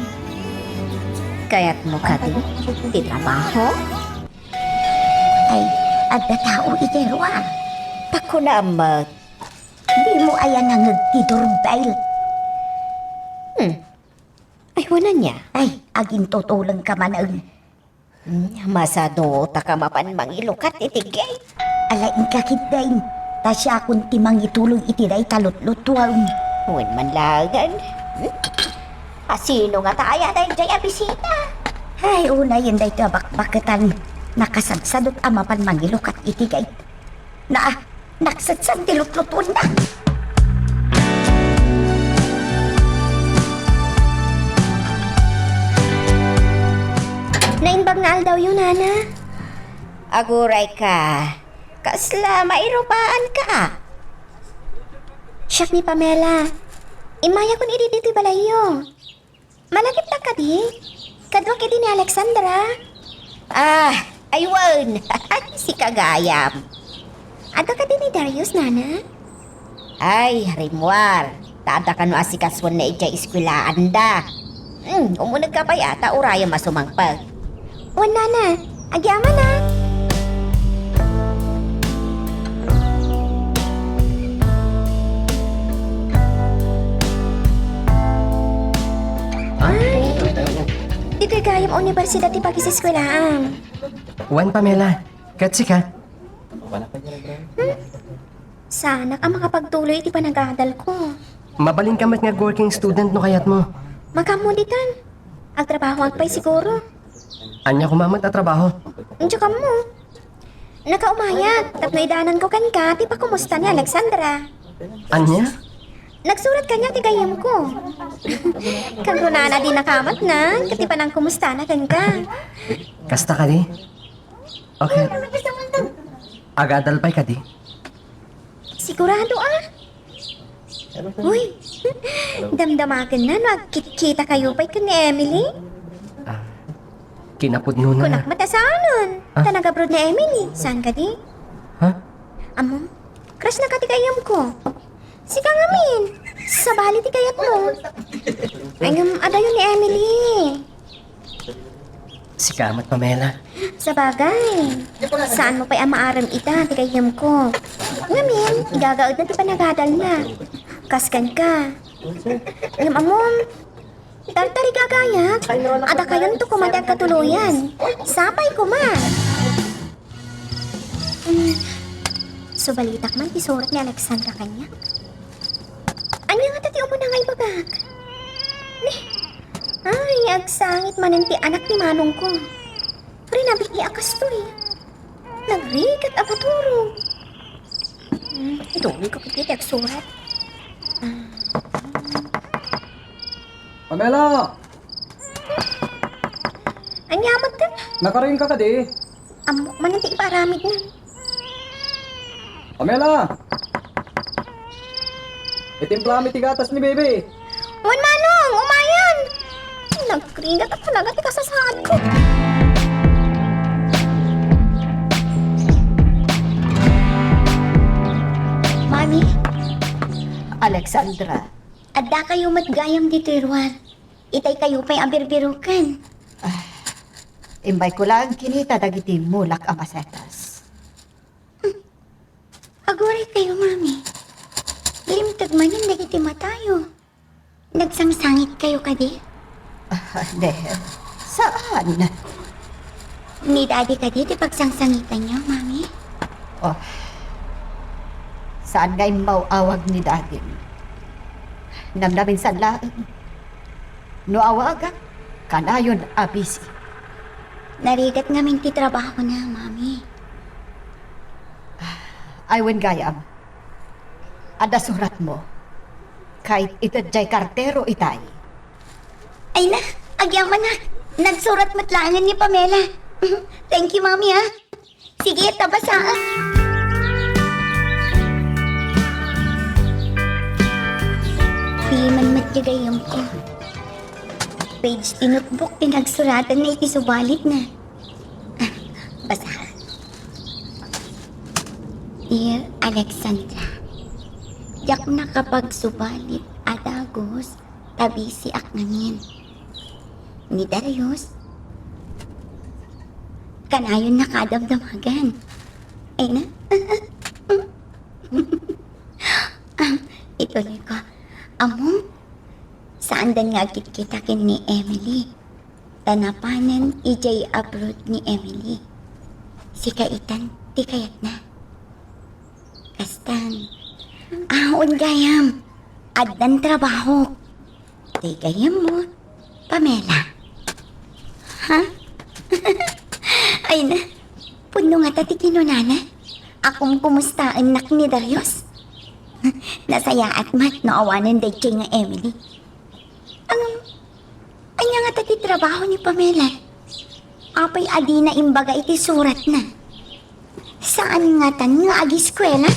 Kaya't mo ka din? Di trabaho? Ay, adda tao itero Tako na, amat. Di mo ayan ang nagtidurbail. Ay, wala niya. Ay, aging tutulang ka man ang Masado, takamapan mangilukat itigay. alaing kakitayin. Tasya akong timang itulong itiray talot-lutwang. Huwag man lagan. Sino nga tayo dahil dyan bisita? Ay, una yun dahi kabakbakatan. Nakasagsadot amapan mangilukat itigay. Naksatsan tilot-lutwan na. Nainbag na daw yun, Nana. Aguray ka. Kasla, mairupaan ka. Siyak ni Pamela. Imaya kun ididiti balayo. Malagip na ka di. Kadwak iti ni Alexandra. Aywan. Si Kagayam. Ato ka din ni Darius, Nana? Ay, Rimwar. Tada ka no asikaswan na ija iskwilaan da. Umunag ka pa yata, uraya masumangpag. Wala na. Agyaman na. Ay, di kay gayam universidad ti pag-iseskwelaan. Wan, Pamela. Katsi ka. Sana ka makapagtuloy ti panagadal ko. Mabalin ka mat nga working student no kayat mo. Makamulitan. Agtrabaho agpay siguro. Anya kumamat at trabaho. Diyo ka mo. Nakaumayat. Tapno idanan ko kan ka. Ti pa kumusta ni Alexandra. Anya? Nagsurat kanya ti gayam ko. Kang runana di nakamat na. Kati pa nang kumusta na kan ka. Kasta ka di? Okay. Agadalpay ka di? Sigurado Uy, damdamagan na. Nagkita kayo pa'y kan ni Emily. Kinapudno na. Kunak matasanon. Tanag-abroad ni Emily. Saan ka di? Ha? Amom, crush na katigayam ko. Sika ngamin. Sa bali ti kayat mo. Ayam, adayo ni Emily. Si Kamat, Pamela. Sa bagay. Saan mo pa'y amaaram ita, ti kayam ko. Ngamin, igagaod na ti panagadal na. Kaskan ka. Ayam, amom. Tartari gagayat. Ada kayon to kumadag katuluyan. Sapay ko man. So balitak man, isurat ni Alexandra kanya. Anya nga tati mo na ngay bagag. Ay, agsangit man ti anak ni Manong ko. Rinabik iakas to eh. Nagrikat apaturo. Ituloy ko kiti agsurat. Pamela! Anyamat ka. Nakaring ka di? Amok man ti iparamid na. Pamela! Itimpla mi tigatas ni Bebe. Wan Manong, umayan! Nagkringat at talaga ti kasasaan ko. Mami, Alexandra, Adda kayo matgayam dito, Irwan. Itay kayo pa'y abirbirukan. imbay ko lang kinita dagiti mulak ang masetas. Aguray kayo, Mami. Limtag man yung nagiti matayo. Nagsangsangit kayo kadi? Saan? Ni Daddy kadi ti pagsangsangitan niyo, Mami. Saan nga mauawag ni dati? Namnamin sa laang. No awaga, kanayon abisi. Narigat ngamin ti trabaho na, Mami. Aywen gayam. Ada surat mo. Kahit itadjay kartero itay. Ay na, agyaman na. Nagsurat matlangan ni Pamela. Thank you, Mami, ha. Sige, tabasaan. Di man matgagayam ko. Page ti notebook, pinagsuratan na iti subalit na. Basahan. Dear Alexandra, yak na kapag subalit adagos, tabi si aknamin. Ni Darius, kanayon na kadamdamagan. Ay na. Ituloy ko. Amo, saan dan nga kita ni Emily? Tanapanan ijay abroad ni Emily. Si Kaitan, di kayat na. Kastan, ahon gayam, addan trabaho. Di gayam mo, Pamela. Ha? Ay na, puno nga tati kinunana. Akong kumustaan nak ni Darius. Nasaya at mat no awanan day kay nga Emily. Anya nga tati trabaho ni Pamela. Apay adi na imbaga iti surat na. Saan nga tan nga agi eskwela?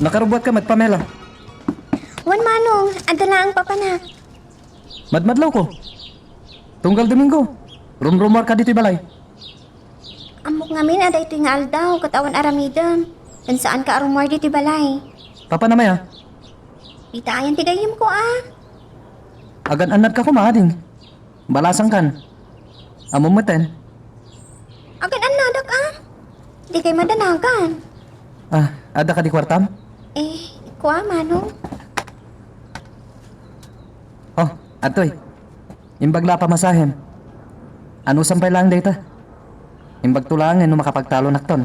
Nakarubuat ka, Mat Pamela. Wan manong, adala ang papanak. Madmadlaw ko. Tunggal Domingo. Rumrumar ka dito'y balay. Amok ngamin ada ito nga aldaw, katawan aramidam. Kan saan ka arumar dito balay? Papa na maya. Itayan tigayim ko ah. Agan anad ka kumading. Balasang kan. Amumutin. Agad anadak ah. Di kay madanagan. Ada ka di kwartam? Kuha manong. Oh, atoy. Imbagla pa masahem. Ano sampay lang data? Imbag tulangin no makapagtalo nakton.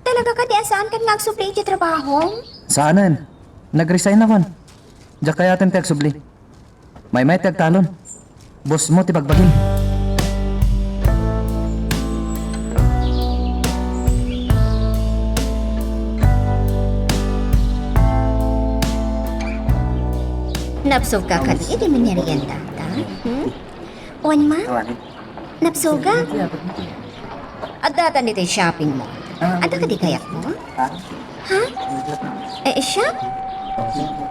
Talaga ka di asaan ka nagsubli iti trabaho? Saanan? Nag-resign ako. Diyak kaya atin tiagsubli. May tiagtalon. Boss mo tibagbagin. Napsog ka kali, di minirienda ka? Wan ma? Napsuga? At data nito shopping mo. Ada ka di kayak mo? Ha? Shop?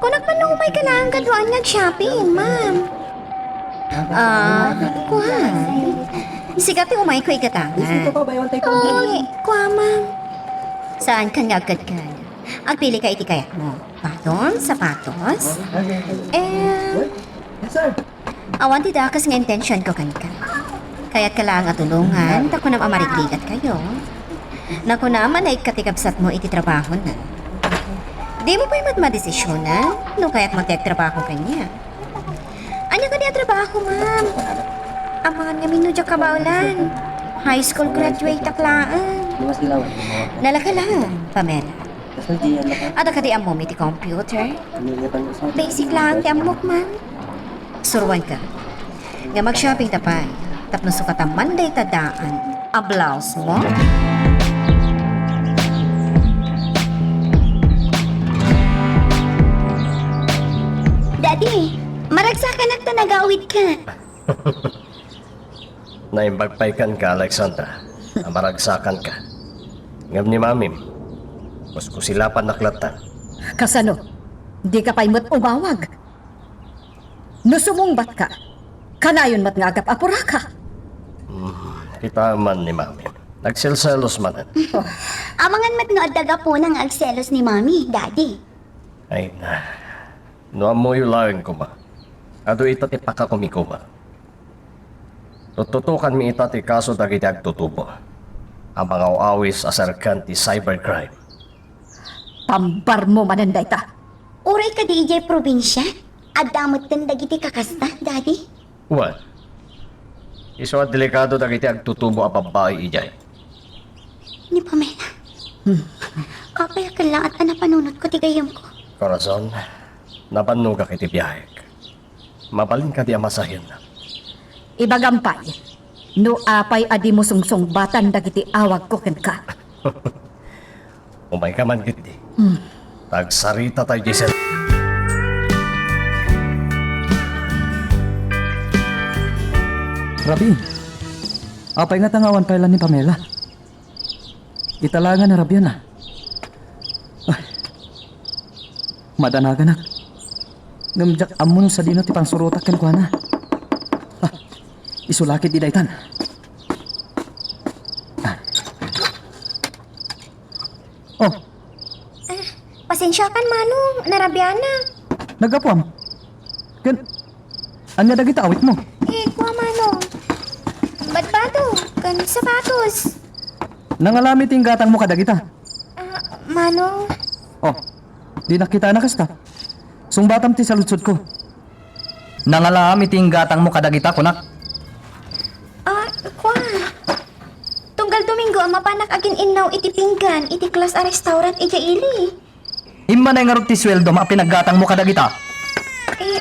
Kung nagpanumay ka lang kaduan nag-shopping, ma'am. Kuha. Sikat yung umay ko ikatangan. Kuha, ma'am. Saan ka nga agad ka? Agpili ka iti kayak mo. Paton, sapatos? Awan ti dakas nga intention ko kanika. Kaya't ka lang atulungan, tako na amarigligat kayo. Naku naman ay katikabsat mo iti trabaho na. Di mo pa'y madesisyonan, no kaya't magtiagtrabaho kanya. Anya ka niya trabaho, ma'am? Amangan nga minudya kabaulan. High school graduate aklaan. Nalaka lang, Pamela. Ada ka di amom iti computer? Basic lang ti amok, ma'am. Suruan ka. Nga mag-shopping tapay. Tapno sukatan manday tadaan. A blouse mo? Daddy, maragsakan na ito nag-awid ka. Naimbagpaykan ka, Alexandra. Amaragsakan ka. Ngam ni mamim. Mas kusilapan naklatan. Kasano? Di ka pa'y mat umawag. Nusumungbat ka. Kanayon mat nga agap apura ka. Kita man ni mamim. Nagselselos manan. Amangan mat no adaga po ng agselos ni Mami, Daddy. Ay na. No amoy lang ko ma. Ado ita ti pakakumiko ma. Tututukan mi ita ti kaso dagiti agtutubo. Ang mga uawis asarkan ti cybercrime. Pambar mo mananday ta. Uray ka di ijay probinsya? Adamot tan dagiti kakasta, Daddy? What? Iso at delikado dagiti agtutubo a babae ijay. Ni Pamela. Apay ka lang at napanunod ko tigayam ko. Corazon, napanuga kiti biyahek. Mabalin ka di amasahin. Ibagampay. No apay adi mo sungsong batan dagiti awag ko ken ka. Umay ka man kiti. Tagsarita tayo, Giselle. Rabi, apay nga tangawan pailan ni Pamela. Italangan na Rabi na. Ay, madanagan na. Ngamjak amun sa dino ti pangsurutak ken kuana. Ah, isulakit di daytan. Ah. Oh, Pasensya kan Manong, narabyana. nagapuam. Ken, anya dagiti awit mo? Kuha Manong. Badbado, kan sapatos. Nangalami ting gatang mo kadagita. Manong, Oh, di nakita na kasta. Sungbatam ti saludsod ko. Nangalami ting gatang mo kadagita kunak. kuha. Tunggal Domingo, mapanak agin innaw iti pinggan, iti class a restaurant, iti ili. Imma na nga ti sweldo ma pinaggatang mo kadagita.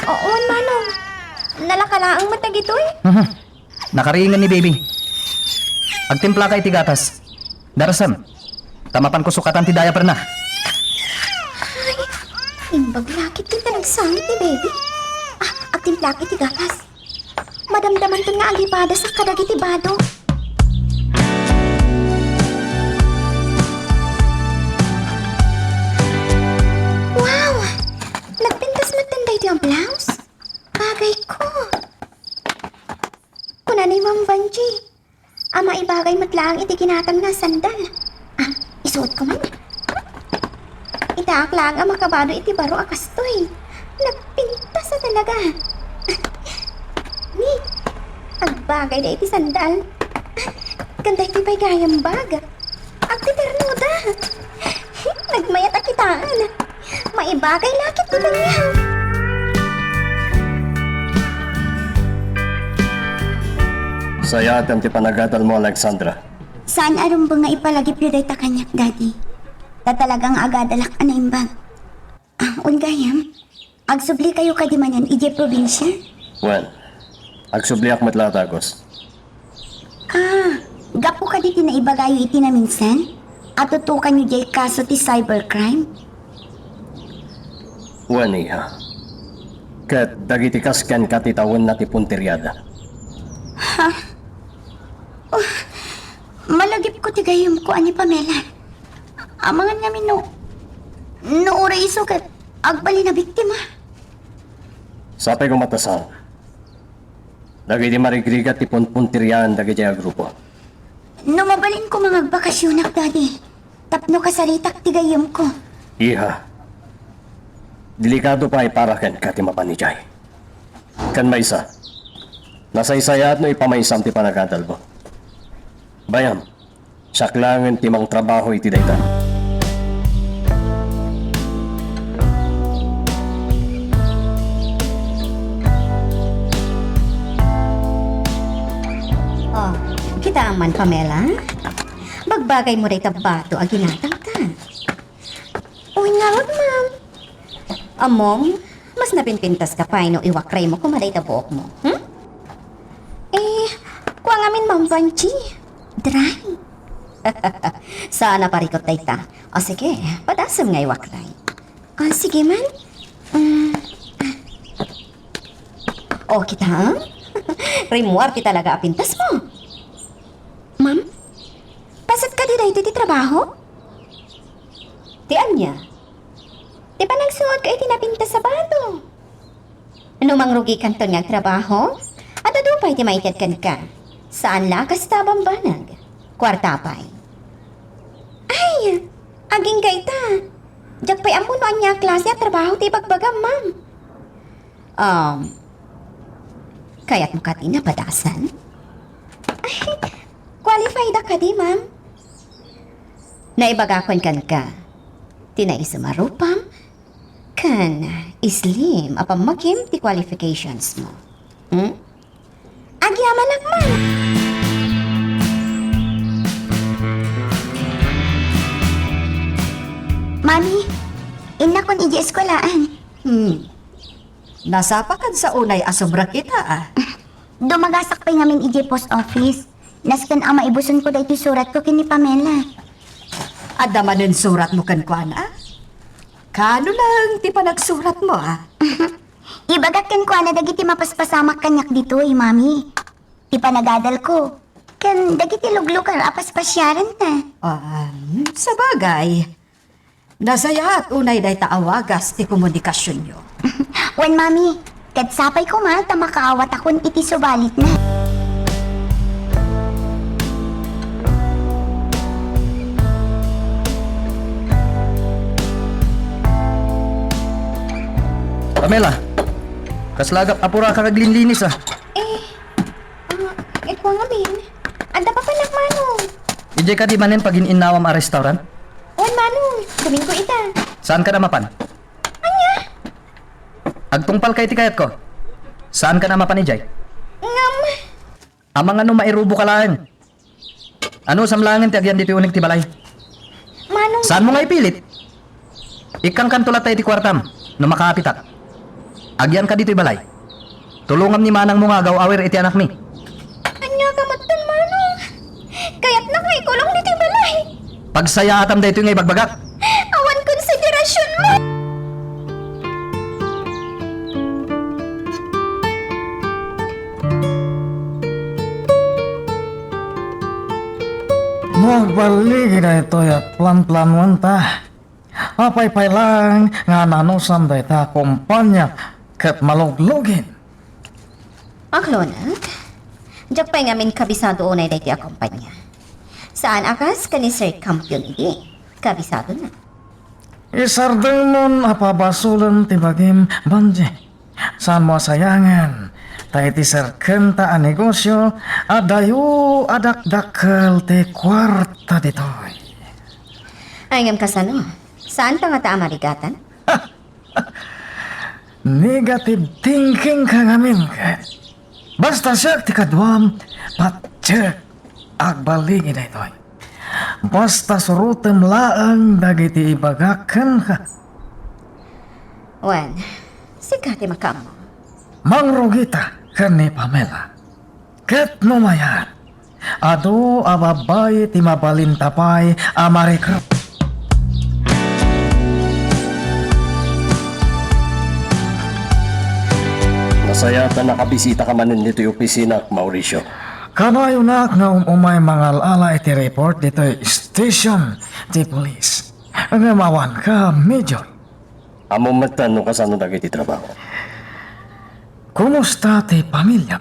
Oo, Manong. Nalakalaang matag ito Nakaringan ni baby. Agtimpla ka iti gatas. Darasam. Tamapan ko sukatan ti diaper na. Imbag lakit kita nagsangit ni baby. Agtimplak iti gatas. Madamdaman to nga agipada sa kadagiti bado. Wow! Nagpintas matanda ito ang blouse. Bagay ko. Kuna ni Ma'am Vanji. Ama ibagay matlaang iti kinatang na sandal. Isuot ko man. Itaak lang ang makabado iti baro akastoy. Nagpintas na talaga. Ni, ang bagay na iti sandal. Ganda iti pa'y gayang baga. At ti ternuda. Nagmayat akitaan. Maibagay lakit ti kanya. Saya at ti panagadal mo, Alexandra. Saan arum ba nga ipalagip yu day ta kanyak, Daddy? Talagang agadalak na imbag. Ungayam, agsubli kayo kadimanan ije probinsya? Well, agsubliak matlatagos. Gapo ka di tinaibagayo iti na minsan? At tutukan yu jay kaso ti cybercrime? Wan iha. Kat dagiti kaskan katitawan na ti punteryada. Malagip ko ti gayam ko ani Pamela. Amangan namin no oray iso kat agbali na biktima. Sapay ko matasan. Dagiti marigrigat ti punteryaan dagiti a grupo. No mabalin ko mga bakasyonak, Daddy. Tapno kasaritak ti gayam ko. Iha. Delikado pa ay para ken kati mapanijay. Kan maysa. Nasaysayat no ipamaysam ti panagadal mo. Bayam. Saklangan ti mang trabaho iti daytan. Kita man, Pamela. Bagbagay mo rin tabato ang ginatang ka. Uy nga wag, ma'am. Among, mas napinpintas ka pa no iwakray mo kung maday tabuok mo. Kuha ngamin, Ma'am Vanchi. Dry. Sana parikot tayo ta. O sige, padasam nga iwakray. Sige man. O kita, rimuar ti talaga apintas mo. Ma'am, pasat ka di ti trabaho? Ti anya? Di ba nagsuot ka itinapintas sa bato? Ano mangrugi kan to nga trabaho? At adupay ti maited ka. Saan lakas tabang banag? Kwartapay. Ay, aging gaita. Diyak pa'y amuno anya klase at trabaho ti bagbagam, ma'am. Kaya't mo kati na padasan? Ay, qualified ka di, ma'am. Naibagakon kan ka. Tinaisamarupam, kan islim apam makim ti qualifications mo. Agyaman man. Mami, ina kon iji eskwelaan. Nasapakan sa unay asobra kita ah. Dumagasak pa ngamin iji post office. Nasken ang maibuson ko dahil surat ko kini Pamela. Adamanin surat mo kan kuan ah. Kano lang ti pa nagsurat mo ah. Ibagak ken ko na dagiti mapaspasamak kanyak dito mami. Ti panagadal ko. Ken dagiti luglukar apaspasyaran na. Sa bagay. Nasaya at unay day taawagas ti komunikasyon nyo. Wan mami, kat sapay ko ta makaawat akon iti subalit na. Pamela, kaslagap apura ka kaglinlinis ah. Ito nga, Bin. Anda pa panak, Manong. Ije ka di manen pag ininawam a restaurant? Wan, Manong. Gawin ko ita. Saan ka namapan? Anya? Agtungpal kay tikayat ko. Saan ka namapan ni Jay? Ngam. Amang ano mairubo ka lang. Ano samlangan ti agyan dito unig ti balay? Manong. Saan mo nga ipilit? Ikang kantulat tayo ti kwartam, no makapitak. Agyan ka dito balay. Tulungam ni manang mo nga gaw-awer iti anak mi. Anya ka matan, Manong. Kaya't na kay kulong dito yung balay. Pagsaya atam dito nga ibagbagak. Awan konsiderasyon mo. Magbalik na ito at plan-plan wanta. Apay-pay lang nga nanusan da ita kumpanya kat maluglugin. Aklonak, jak pa ngamin kabisado unay dahi ti akompanya. Saan akas ka ni Sir Campion idi? Kabisado na. Isardeng nun apabasulan ti bagim banje. Saan mo sayangan? Tayo ti serkenta a negosyo, adayo adak-dakal ti kwarta ditoy. Ay ngam kasano, saan pa nga ta amarigatan? Negative thinking ka ngamin ka. Basta siya ti kadwam, patsyek agbaligi na itoy. Basta surutem laang dagiti ibagakan ka. Wan, sigati makamo. Mangrugita ka ni Pamela. Ket numayan. Ado ababay ti mabalintapay amarikra. Nasaya na nakabisita ka manin dito yung opisina, Mauricio. Kanayo na nga umay mga ala iti report dito station ti police. Nga mawan ka, Major. Amo matan no kasano dagiti trabaho. Kumusta ti pamilya?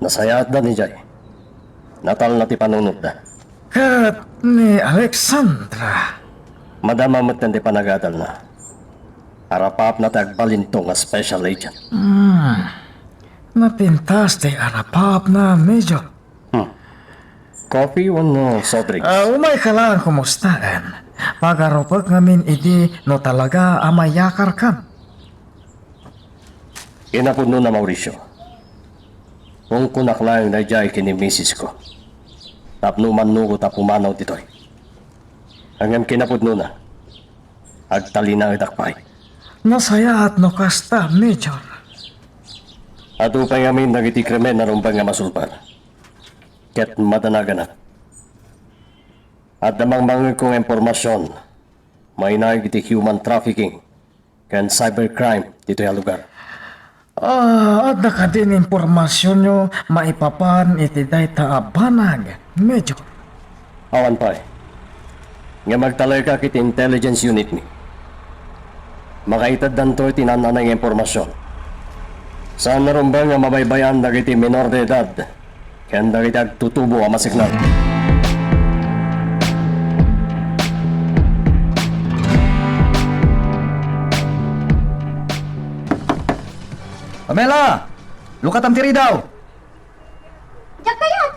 Nasaya da ni Jay. Natal na ti panunod da. Kat ni Alexandra. Madama matan ti panagadal na. Arapap na tagbalintong nga special agent. Napintas ti arapap na Major. Coffee o no soft drinks? Umay ka lang kumustaan. Pag-arupag ngamin idi no talaga amayakar ka. Inapuno na Mauricio. Kung kunak lang na Jay kini misis ko. Tapno man nugo ta pumanaw ditoy. Hanggang kinapudno na. Agtali na itakpay. Nasaya at no kasta, Major. At upang amin nagiti krimen na rumpang nga masulpar. Ket madanagan na. At damang mga kong impormasyon, may nagiti human trafficking kan cybercrime dito yung lugar. At ka din impormasyon nyo maipapan iti dayta abanag, Major. Awan pa eh. Nga magtalay ka kiti intelligence unit ni. Makaitad danto tinananay ng impormasyon. Saan na rin ba nga mabaybayan dagiti minor de edad? Kaya dagiti agtutubo ang masignal. Pamela! Lukat ang tiri daw! Diyak kayat.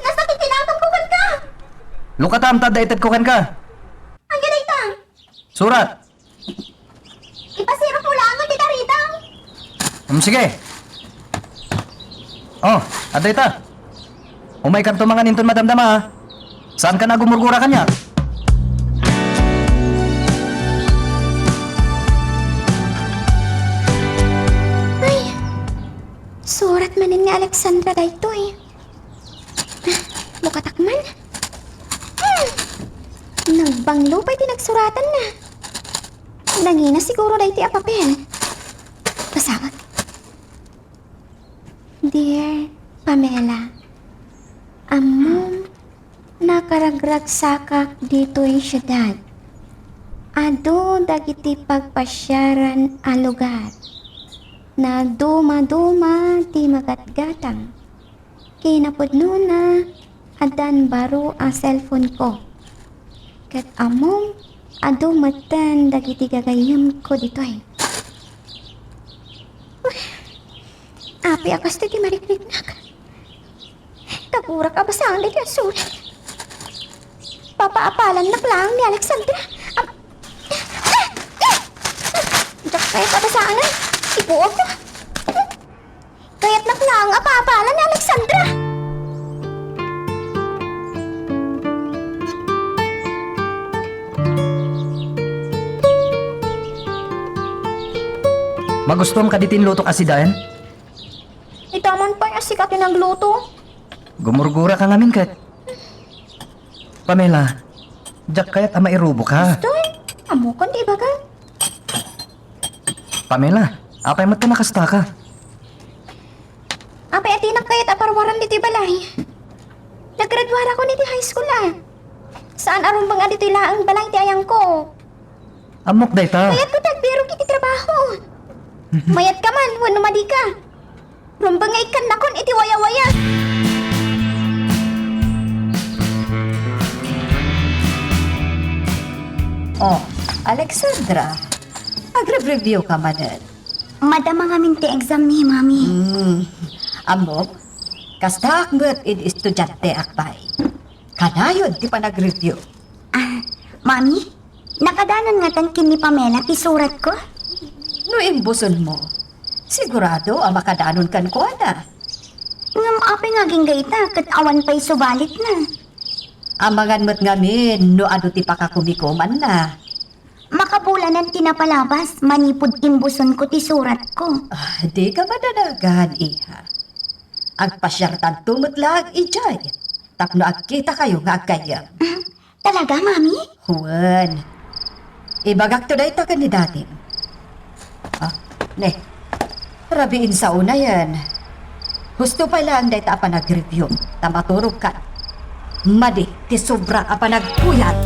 Nasakit tinatangkukan ka. Lukat ang tadaited ko kan ka! Ang ganay ta. Surat! Ipasirap mo lang ang tita. Sige! Oh, aday ta! Umay kan tumangan inton madamdama ha! Saan ka na gumurgura kanya? manin ni Alexandra dayto eh. Mukatakman. Nagbanglo pa iti nagsuratan na. Nangina siguro dayto a papel. Pasawag. Dear Pamela, amom nakaragragsakak dito yung syudad. Ado dagiti pagpasyaran a lugar na duma-duma ti magatgatang. Kinapudno na adan baro a cellphone ko. Kat amom ado matan dagiti gagayam ko dito eh. Api akas ti marikritnak. Tagurak abasaan dito ang sulit. Papaapalan na lang ni Alexandra. Diyak kaya't abasaan na. Ibuog ko. Kaya't na lang apaapalan ni Alexandra. Magustom ka ditin luto kasi dayan? Itaman pa yung sikat yung nagluto. Gumurgura ka ngamin kat. Pamela, jak kaya't ama irubo ka. Doy, amukan di ba ka? Pamela, apay mat ka nakasta ka. Apay atinak kaya't aparwaran dito balay. Naggraduara ko niti high school ah. Saan aron bang adito ilaang balay ti ayang ko? Amok day ta. Mayat ko tagbiro kiti trabaho. Mayat ka man, wano madi ka. Rumbang nga ikan nakon iti waya-waya. Oh, Alexandra, agre-review ka manan. Madama nga minti exam ni Mami. Amok, kastak mo't in estudyante akbay. Kanayon di pa nag-review. Mami, nakadanan nga tangkin ni Pamela ti surat ko. No imbuson mo, sigurado ang makadanon kan ko na. Ngam api nga ginggayta, kat awan pa'y subalit na. Amangan mo't ngamin, no ano ti pakakumikuman na. Makabulanan tinapalabas, manipod imbuson ko ti surat ko. Di ka madanagan, iha. Agpasyartan tumutlag, ijay. Tapno agkita kayo nga agkayam. Talaga, Mami? Juan, ibagak to na ito kandidatin. Ne, rabiin sa una yan. Gusto pa lang dahil ta pa nag-review. Tamaturog ka. Madi, ti sobra pa nagpuyat.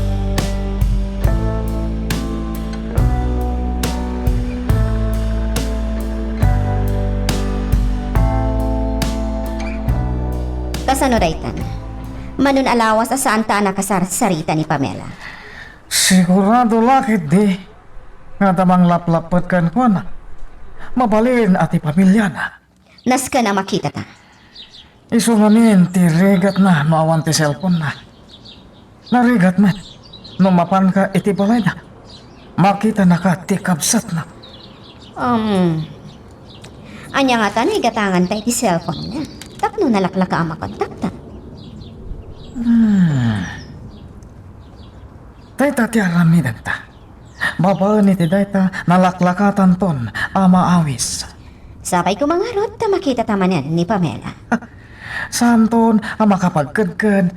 Kasano daytan? Manun alawas sa santa nakasarita ni Pamela. Sigurado lakit di. Nga damang laplapot kan ko na. Mabalin ati pamilya na. Nas ka na makita ta. Isumanin ti regat na no awan ti cellphone na. Narigat man. No mapan ka iti balay na. Makita na ka ti kabsat na. Anya nga tan, igatangan tayo ti cellphone na. Tapno nalaklak ka ang makontakta. Dayta ti aramidan ta. Babaan iti dayta nalaklakatan ton ama awis. Sabay ko mga rod ta makita tamanan ni Pamela. Santon ang makapagkadkad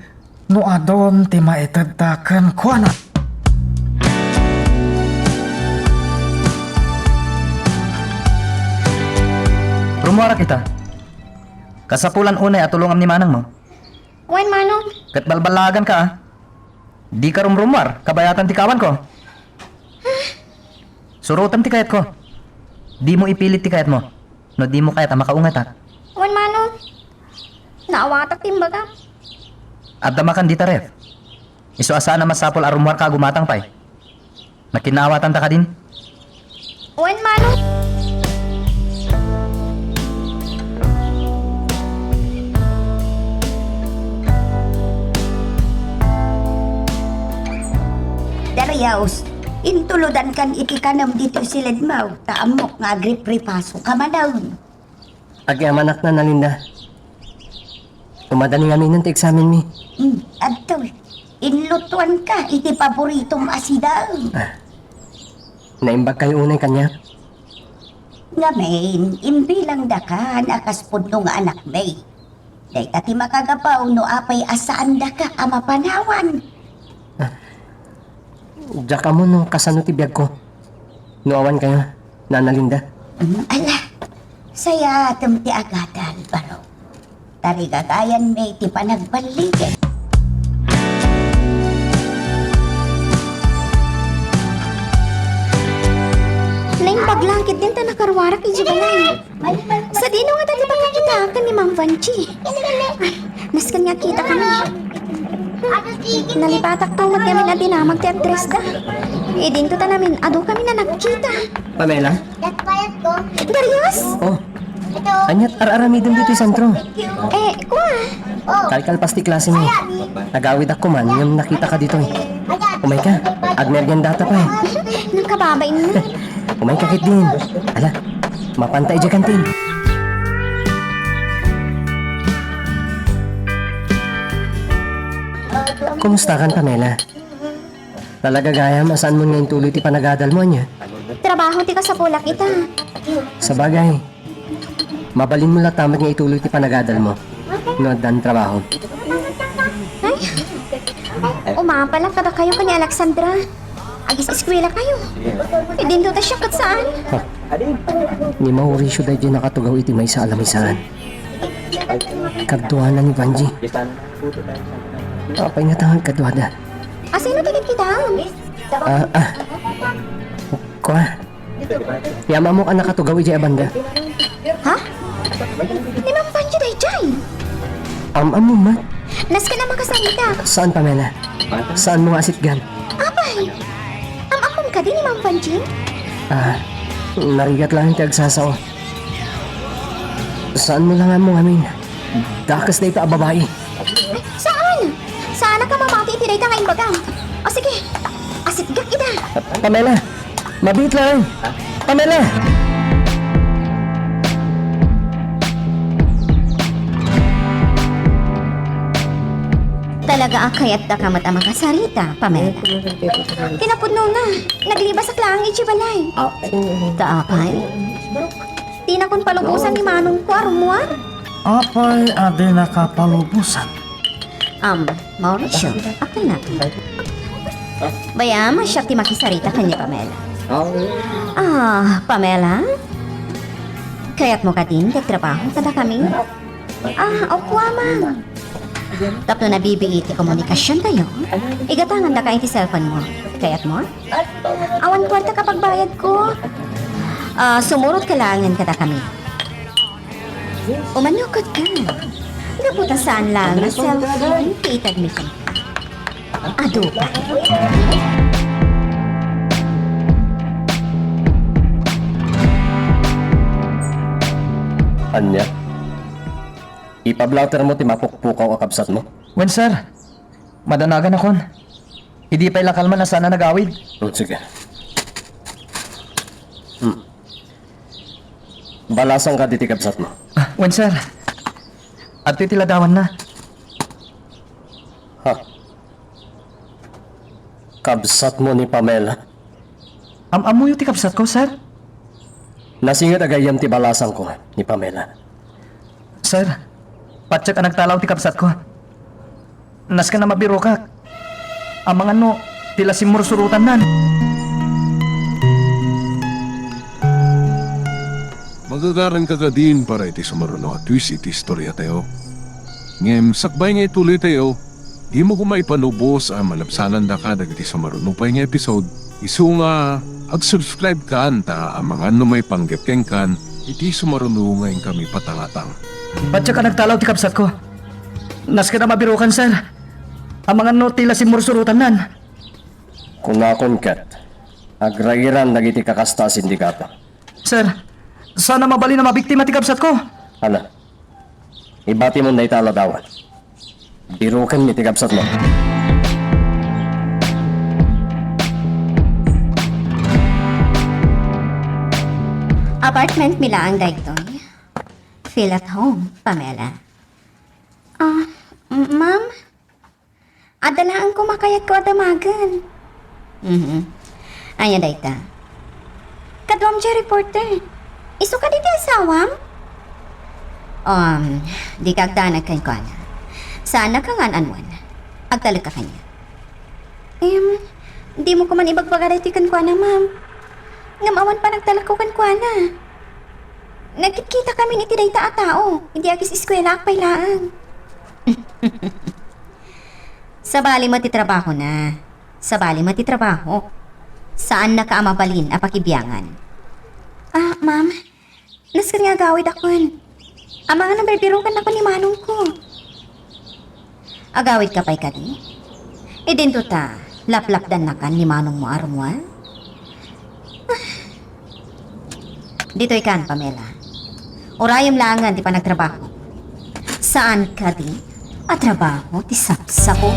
no adon ti maitagtakan kuana. Rumwara kita. Kasapulan unay at tulungan ni manang mo. Wen manong, Kat balbalagan ka ah. Di ka rumrumwar, kabayatan ti kawan ko. Surutan ti kayat ko. Di mo ipilit ti kayat mo. No di mo kayat ang makaungat ha. wen manong. Naawatak timbaga. Abdamakan di taref. Iso asa na masapol arumwar ka gumatang pay. Nakinawatan ta ka din. Wen manong. Dariaus, intuludan kan ikikanam dito silid mau. Taamok nga agri-pripaso ka manawin. Agi amanak na nalinda. Tumadani kami ng examen mi. Adto, inlutuan ka, iti paboritong asidaw. Naimbag kayo unay kanya. Nga main, imbilang dakan akas pudno nga anak may. Day tati makagapaw no apay asaan daka ama panawan. Diyak ka mo nung kasano ti biyag ko. Nuawan kayo, Nana Linda. Ala, saya ti agadal baro. Tarigagayan may ti panagbaligid. Naing paglangkit din ta nakarwarak ni Jibalay. Sa dino nga dati pagkakita ni Mang Vanchi. Naskan nga kita kami. Nalipatak tawag kami na dinamag ti address da. E din to ta namin, ado kami na nagkita. Pamela? Darius? Oh, anyat ar-aramidon dito sa sentro. Kuha. Kalkal pasti klase mo. Nagawid ako man, yung nakita ka dito eh. Umay ka, agmergen data pa eh. Nang kababay na. Umay kakit din. Ala, mapantay dyan kantin. Kumusta kan, Pamela? Talaga gaya, masaan mo ngayon tuloy ti panagadal mo niya? Trabaho ti ka sa pulak ita. Sa bagay, mabalin mo lang tamat nga ituloy ti panagadal mo. No, dan trabaho. Umapala kada kayo ka ni Alexandra. Agis eskwela kayo. E din to ta siya kat saan? Ni Mauricio dahil dyan nakatugaw iti may sa alamisaan. Kadwa na ni Vanji. Apay nga tangan kadwa da. Sino tingin kita? Kuha. Yama mo ka nakatugaw iti abanda. Ha? Ni Mang Pancho day jay. Mo ma? Nas ka na makasalita. Saan, Pamela? Saan mo nga asitgan? Apay. Amam ka din ni Mang Pancho? Narigat lang yung tagsasao. Saan mo lang mo amin? Dakas na ito babae. Saan? Saan ka mamati itiray ka ngayon baga? O sige, asit gak ida. Pamela, mabit lang. Pamela! Talaga akayat da ka matama kasarita, Pamela. Kinapudno na, naglibas sa klang ichibalay. Taapay? Di na kun palubusan ni Manong Kwarmuan? Apay ade nakapalubusan. Mauricio, okay na. Bayama siya ti makisarita kanya, Pamela. Pamela? Kaya't mo ka din, trabaho kada kami? Okwa man. Tapno nabibigay ti komunikasyon tayo. Igatangan na kain ti cellphone mo. Kaya't mo? Awan kwarta kapag bayad ko. Sumurot kailangan kada kami. Umanukot ka. Naputa saan lang na cellphone, tiitag mi ka. Ado pa. Anya? Ipablater mo ti mapukpukaw akabsat mo? Wen sir, madanagan akon. Hindi pa ilakalman na sana nagawid. Sige. Balasang ka diti kabsat mo. Wen sir, at titiladawan na. Kabsat mo ni Pamela? Amuyo ti kapsat ko, sir. Nasingit agayam ti balasang ko ni Pamela. Sir, patsak ang nagtalaw ti kapsat ko. Nas ka na mabiro ka. Ang mga no, tila simursurutan nan. Magagaran ka din para iti sumaruno at twist iti istorya tayo. Ngem, sakbay nga ituloy tayo, di mo kumaipanubos ang malapsanan da ka dagiti sumaruno pa nga episode. Isu nga, ag-subscribe ka ta ang mga may panggepkeng kan, iti sumaruno ngayon kami patangatang. Patsak ang nagtalaw ti kapsat ko. Nas ka na mabiro kan, sir. Ang mga no, tila simursurutan nan. Kung nakon kat, agrairan nagiti kakasta sindikato. Sir, sana mabali na mabiktima ti kapsat ko. Ana, ibati mo na italadawan. Birukan mi ti kapsat mo. Apartment mila ang daytoy. Feel at home, Pamela. Ma'am? Adalaan ko makayat ko adamagan. Anya dayta. Kadwam siya reporter. Iso ka dito asawam? Di ka agdanag kay ko na. Sana ka nga anwan. Agtalag ka kanya. Di mo ko man ibagbaga dito kan ko na, ma'am. Ngamawan pa nagtalag ko kan ko na. Nagkikita kami ni tiday ta tao. Hindi agis eskwela akpay laang. Sa bali matitrabaho na. Sa bali matitrabaho. Saan na ka amabalin a pakibiyangan? Ma'am. Naskan nga gawid akon. Ang mga naberbirukan ako ni manong ko. Agawid ka pa'y kadi? Idin to ta, laplap dan nakan ni manong mo arumwa? Dito ikan, Pamela. Orayam langan di pa nagtrabaho. Saan ka di? At trabaho, ti sapsapo.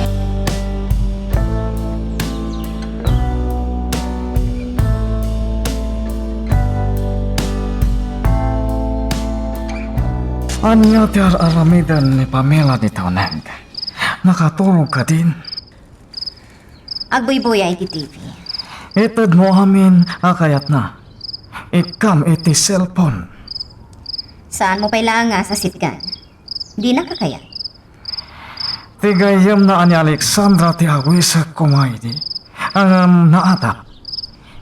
Anya ti aramidan ni Pamela ni Taunag. Nakatulog ka din. Agboy-boya iti TV. Itad mo amin akayat na. Ikam iti cellphone. Saan mo pa'y nga sa sitgan? Di nakakaya. Tigayam na ani Alexandra ti awisa kumaydi. Ang naatap.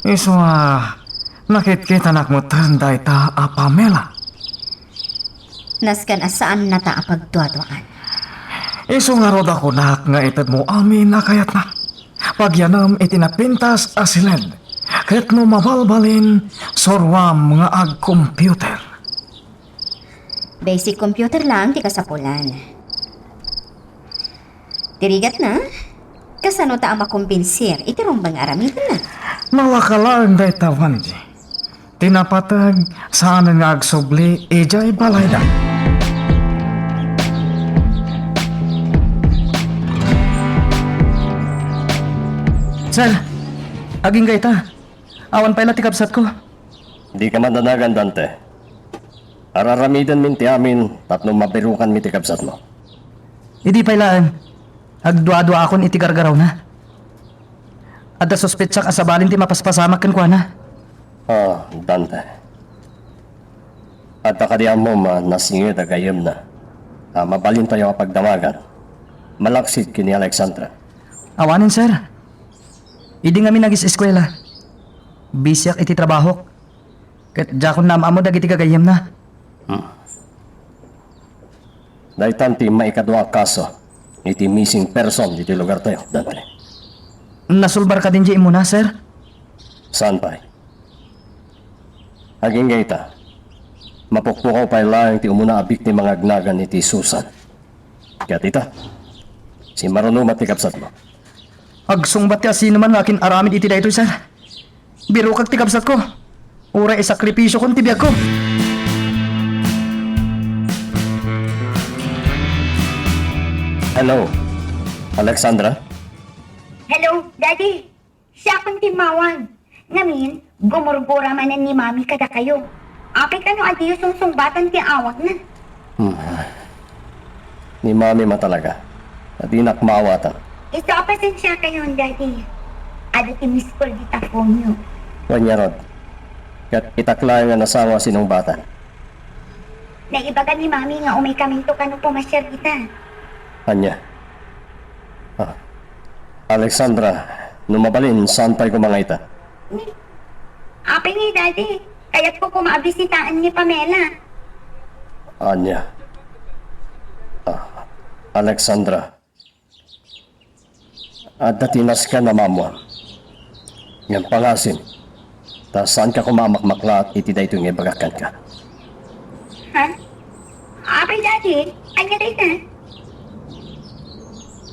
Iso nakit-kita nakmutan day ta a Pamela. Naskan asaan na ta apagduaduan. Iso nga rod ako nga itad mo amin akayat na. Pagyanam itinapintas asiled. Kahit no mabalbalin sorwam nga ag-computer. Basic computer lang, di kasapulan. Tirigat na? Kasano ta ang makumpinsir, itirumbang aramitan na. Malakalaan day tawan di. Tinapatag saan nga agsubli ijay balayda. Sir, aging gaita. Awan pa ila tikapsat ko. Di ka madanagan, Dante. Araramidan min ti amin, tatlong mabirukan mi ti kabsat mo. Hindi pa ilaan. Agdua-dua akon iti gargaraw na. At suspetsak asabalin ti mapaspasamak kan kwa na. Dante. At takadiyan mo nasingit agayam na. Mabalin tayo pagdamagan. Malaksit kini Alexandra. Awanin, sir. Idi nga mi nagis-eskwela. Bisyak iti trabaho. Kat jakon na maamo dagiti gagayam na. Dahil ti maikadwa kaso, iti missing person dito lugar tayo, Dante. Nasulbar ka din di mo na, sir. Saan pa? Aging gaita. Mapukpukaw pa lang ti umuna abik ni mga agnagan iti Susan. Kaya tita, si Marunong matikapsat mo. Agsungbat ka sino man akin aramid iti daytoy, sir. Biro kag tikapsat ko. Ura isakripisyo kon tibiyag ko. Hello, Alexandra? Hello, Daddy. Siya akong timawag. Ngamin, gumurgura manan ni Mami kada kayo. Apit ano adiyo sungsungbatan ti awag na. Ni Mami matalaga. At di nakmawatan. Ito pasensya kayo, Daddy. Ada ti miss call di phone nyo. Wanyarod. Kat itakla nga nasawa sinong bata. Naibaga ni Mami nga umay kaming to kano pumasyar kita. Anya. Alexandra, numabalin saan tayo kumangayta? Apay ni Daddy. Kaya't ko kumabisitaan ni Pamela. Anya. Alexandra. At datinas ka na mamuam. Ngayon pangasin. Ta saan ka kumamakmakla at iti dayto nga bagakan ka? Ha? Apay Daddy. Anya day na?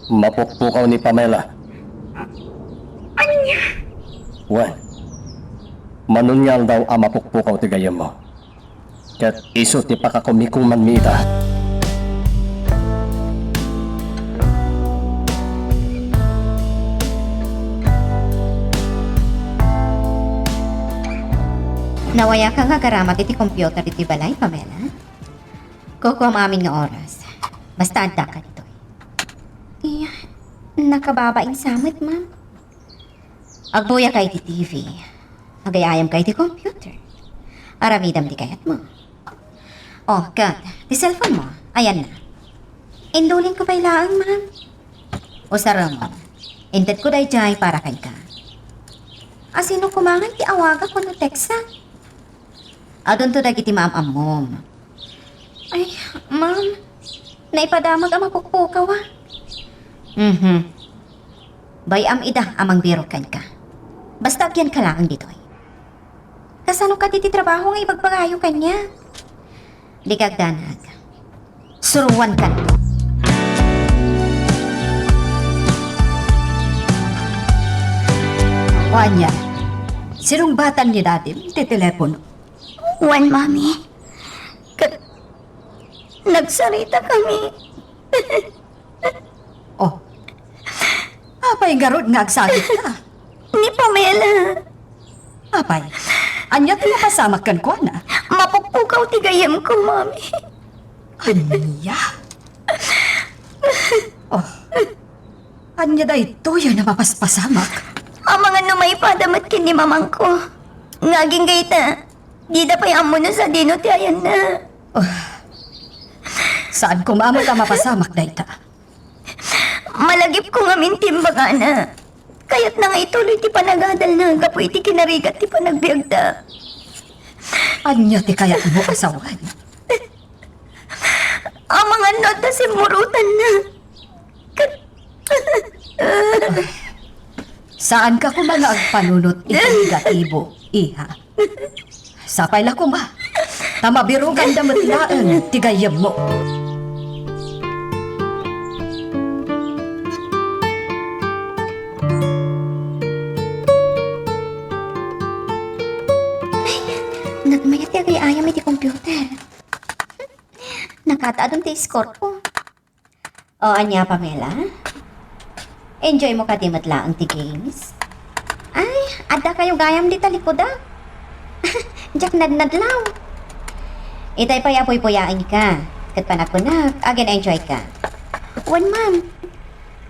Mapukpukaw ni Pamela. Anya? Wan. Manunyal daw ang mapukpukaw ti gayam mo. Kat iso ti pakakumikuman mi ita. Nawaya ka nga garamat iti computer iti balay, Pamela. Kukuha amin nga oras. Basta adda ka dito. Nakababaing samit, ma'am. Agbuya kay ti TV. Agayayam kay ti computer. Aramidam di kayat mo. Oh, Kat, di cellphone mo. Ayan na. Indulin ko pa ilaan, ma'am. O sarang mo. Intet ko day jay para kay ka. Asino kumangan ti awaga ko no teksa. Adon to dagiti ma'am mom. Ay, ma'am. Naipadamag ang mapukpukaw ah. Bayam ida amang biro kan ka. Basta agyan ka lang dito eh. Kasano ka titi trabaho nga ibagbagayo kanya? Di kagdanag. Suruan ka na. Wanya, sinong batan ni Dadim ti telepono? Wan, Mami. Nagsarita kami. Oh, apay garod nga agsagit ka. Ni Pamela. Apay, anya ti mapasamak kan ko na. Mapukpukaw ti gayam ko, Mami. Anya? Oh, anya da ito yan na mapaspasamak. Ang mga numay padamat kin ni mamang ko. Ngaging gayta. Di da pa'y amo na sa dino ti ayan na. Saan ko maamot ang mapasamak da ita? Malagip ko nga mintimbaga na. Kaya't na nga ituloy ti panagadal na kapoy ti kinarigat ti panagbiagda. Anya ti kayat mo asawan? Ang mga nota si murutan na. Saan ka kumanga ang panunot ikagatibo, iha? Sapay la kuma. Tamabiro ganda matlaan, tigayam mo. Nagmayat ya kay ayam iti computer. Nakataadong ti score ko. O, anya, Pamela? Enjoy mo ka di matlaang ti games? Ay, ada kayo gayam di talikod ah. Diyak nadnadlaw. Itay payapoy-poyaan ka. Kat panakunak, again enjoy ka. Wan, ma'am.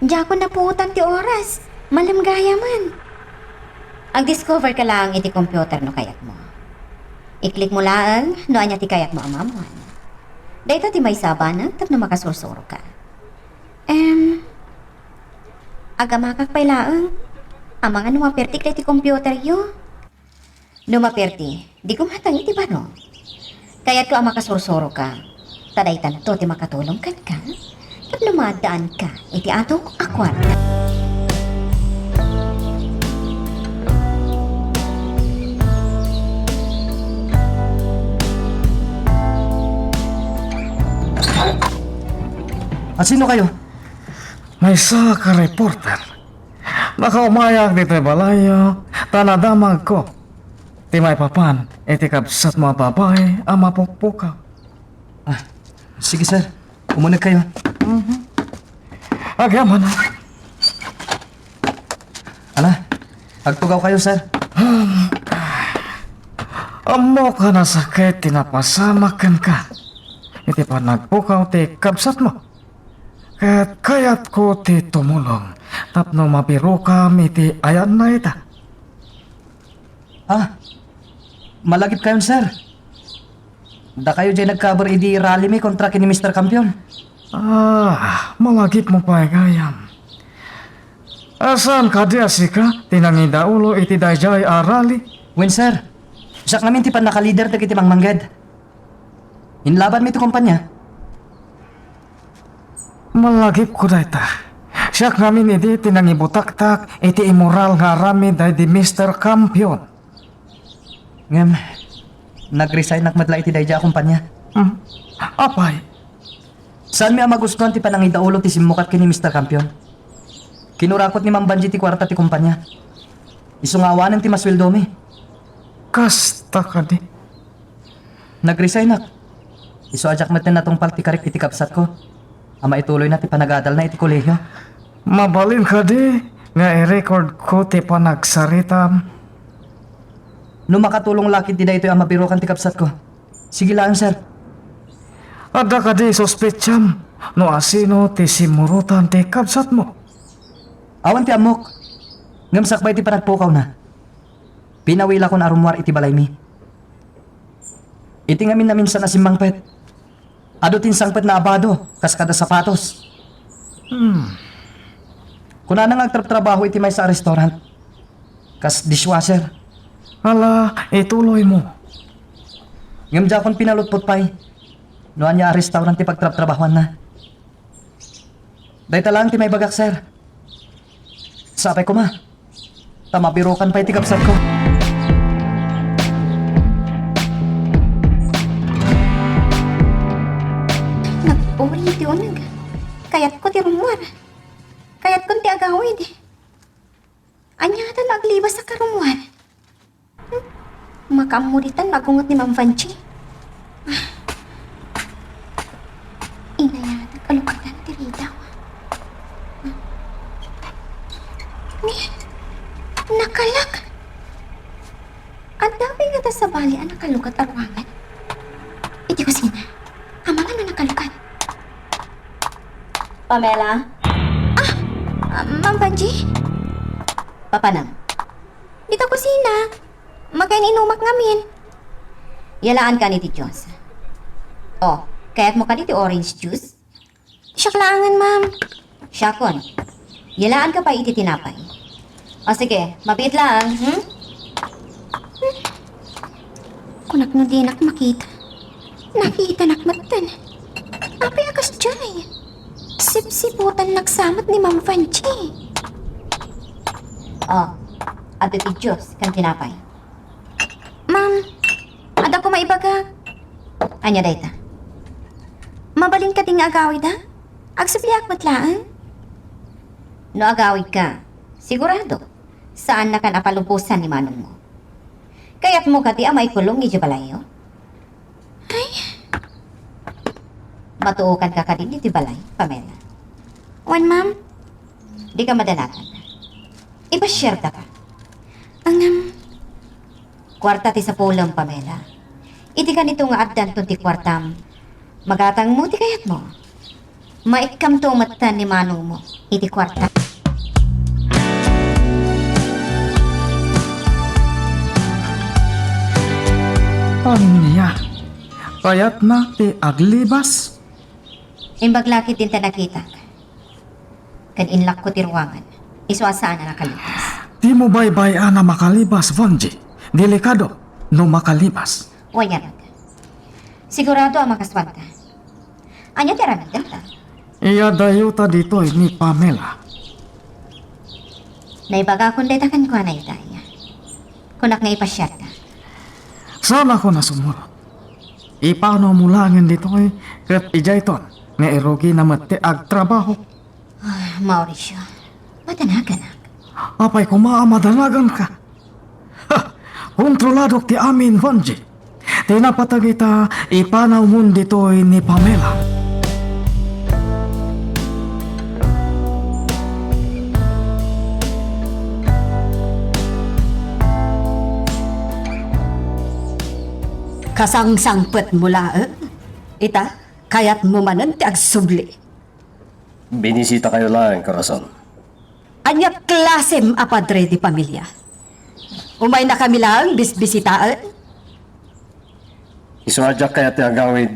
Diyak ko napuutan ti oras. Malam gaya man. Ang discover ka lang iti computer no kayak mo. I-click mo lang, no anya ti kayak mo amamuan. Dahito ti may sabanan, tapno makasursuro ka. Agamakak pa'y laang. Ang mga numaperti kay ti computer yo. Numaperti, di kumatang iti ba no? Kaya't ko ang makasursuro ka. Tadaytan to ti makatulong kan ka. At lumadaan ka, iti ato akwarta. At sino kayo? May isa ka reporter. Nakaumayak dito balayo. Tanadamag ko. Ti may papan. Iti kapsat mga babae ang mapukpukaw. Sige sir, umunag kayo. Agyaman na. Ala, agtugaw kayo sir. Amo ka na sakit tinapasamakan ka. Iti pa nagpukaw ti kapsat mo. Kaya't ko ti tumulong. Tapno mabiro kami ti ayan na ita. Malagip kayon sir. Da kayo dyan nagkabar idi rally mi kontra kini Mr. Kampiyon. Malagip mo pa gayam. Asan ka di asika? Tinangida ulo iti dayjay arali. Wen sir, siyak namin ti pan nakalider ta kiti mangmangged. Inlaban mi ti kumpanya. Malagip ko dayta. Siyak namin iti tinangibutak-tak iti immoral nga rami day di Mr. Kampiyon. Ngem, nag-resign nakmadla iti dayja kumpanya. Apay, Saan mi ang magustuhan ti panangidaulo ti simukat kini Mr. Kampiyon? Kinurakot ni Mang Banji ti kwarta ti kumpanya. Isungawanan ti masweldo mi. kasta ka di. Nag-resign nak. Iso ajak maten natong palti karik iti kapsat ko. Ama ituloy na ti panagadal na iti kolehyo. Mabalin ka di. Nga i-record ko ti panagsaritam. No makatulong lakit di daytoy ang mabirokan ti kapsat ko. Sige lang sir. Ada ka di sospecham. No asino ti simurutan ti kapsat mo. Awan ti amok. Ngamsakbay ti panagpukaw na. Pinawila ko na arumwar iti balay mi. Itingamin namin sa nasimmangpet. Adutin sangpet na abado, kas kada sapatos. Kuna na trabaho iti may sa restaurant. Kas dishwasher. Hala, ituloy mo. Ngam dya kon pinalutpot pa'y. Noan niya restaurant ti pagtrabahuan na. Dahil talang ti may bagak, sir. Sapay ko ma. Tamabirukan pa'y ti kapsat ko. Nag-uri ti unag. Kayat ko ti rumwar. Kayat ko ti agawid. Anyatan naglibas sa karumwar. Makamuritan magungot ni Ma'am Vanchi. Inayatan kalukatan ti Rita. Nakalak. Ang dami nga ta sa bali ang nakalukat arwangan. Iti kusina. Amangan na nakalukat. Pamela? Ma'am Vanchi? Papanam? Dito kusina. Makain inumak ngamin. Yalaan ka ni ti Diyos. Oh, kaya't mo ka dito orange juice? Siyaklangan, ma'am. Siyakon. Yalaan ka pa iti tinapay. O sige, mabit lang, Kunak no di nak makita. Nakita nakmatan. Apay akas dyan. Sip-siputan nagsamot ni Ma'am Vanchi. Oh, ato ti Diyos kan tinapay. Ma'am, ada ko maibaga. Anya dayta. Mabalin ka ting agawid ha? Agsabiak matlaan. No agawid ka, sigurado, saan na kan apalupusan ni manong mo. Kaya't mo kati amay kulong ni Jabalayo. Ay. Matuukan ka ka din ni Tibalay, Pamela. Wan, ma'am. Di ka madanakan. Iba-share ka. Kwarta ti sa pulang, Pamela. Iti ka nito nga addan ti kwartam. Magatang mo ti kayat mo. Maikam to matan ni manong mo. Iti kwarta. Anya, kayat na ti aglibas. Imbaglakit din ta nakita. Kan inlak ko ti ruwangan. Iswasaan na nakalipas. Di mo baybay na makalibas, Vanji. Delikado no makalibas. Wayan. Sigurado ang makaswanta. Anya tira ng gata. Iya dayo ta dito ni Pamela. Naibaga kung daytakan ko na itaya. Kunak nga ipasyat ka. Sana ko na sumunod. Ipano mo langin dito kat ijayton nga erogi na mati agtrabaho. Mauricio, matanagan na. Apay ko maamadalagan ka. Kontrolado ti amin, Vanji. Tinapatagita ipanaw mo dito ni Pamela. Kasangsangpet mula, Ita, kayat mo manan ti agsubli. Binisita kayo lang, Corazon. Anya klasem apadre di pamilya. Umay na kami lang, bisbisitaan. Isuadyak kaya ti agawid.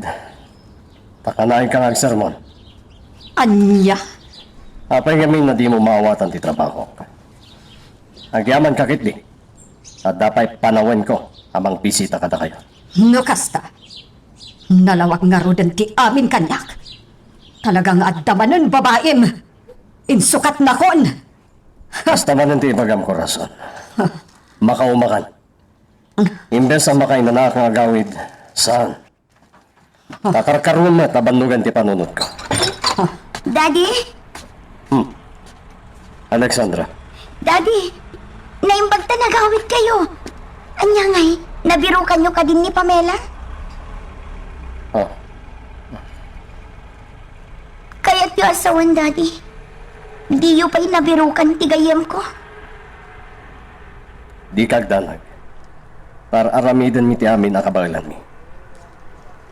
Takanain kang agsermon. Anya, Apay ngamin na di mo maawatan ti trabaho. Agyaman kakitli. At dapat panawen ko amang bisita kada kayo. no kasta. Nalawag nga rodan ti amin kanyak. Talagang addamanan babaim. Insukat na kon. Basta man ti ibagam, Corazon. Makaumakan. Imbes ang makain na nakang agawid, saan? Takarkarun na tabanlugan ti panunod ko. Daddy? Alexandra, Daddy, naimbag ta nagawid kayo. Anya ngay, nabirukan nyo ka din ni Pamela? oh, Kaya't yung asawan, Daddy. Di yung pa'y nabirukan tigayam ko. di kagdanag. Para aramidan mi ti amin akabagilan mi.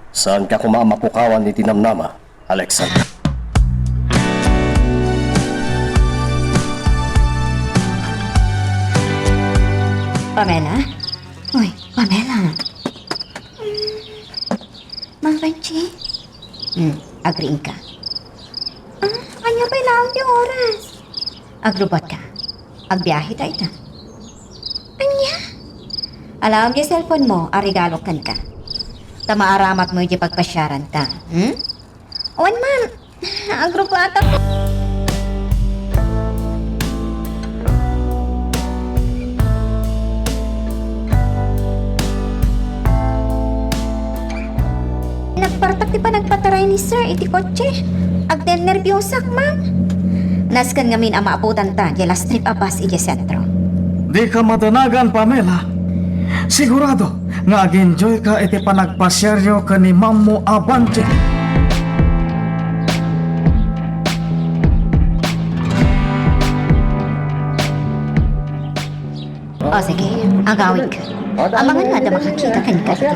Saan ka kumamapukawan ni tinamnama, Alexandra? Pamela? Uy, Pamela. Mang Benji? Agriin ka. Kanya pa lang di oras. Aglubot ka. Agbiyahe tayo ta. Anya? Alam di cellphone mo, arigalo kan ka. Tamaaramat mo yung pagpasyaran ta. Owan man, agrubot ako. Nagpartak di pa nagpataray ni sir, iti kotse. Agden nervyosak, ma'am. Naskan ngamin ang maabutan ta, di last trip abas iti sentro. Di ka madanagan, Pamela. Sigurado nga ag-enjoy ka iti panagpasyeryo ka ni Mammo Abante. O sige, agawin ka. Amangan nga na makakita kan ka dito.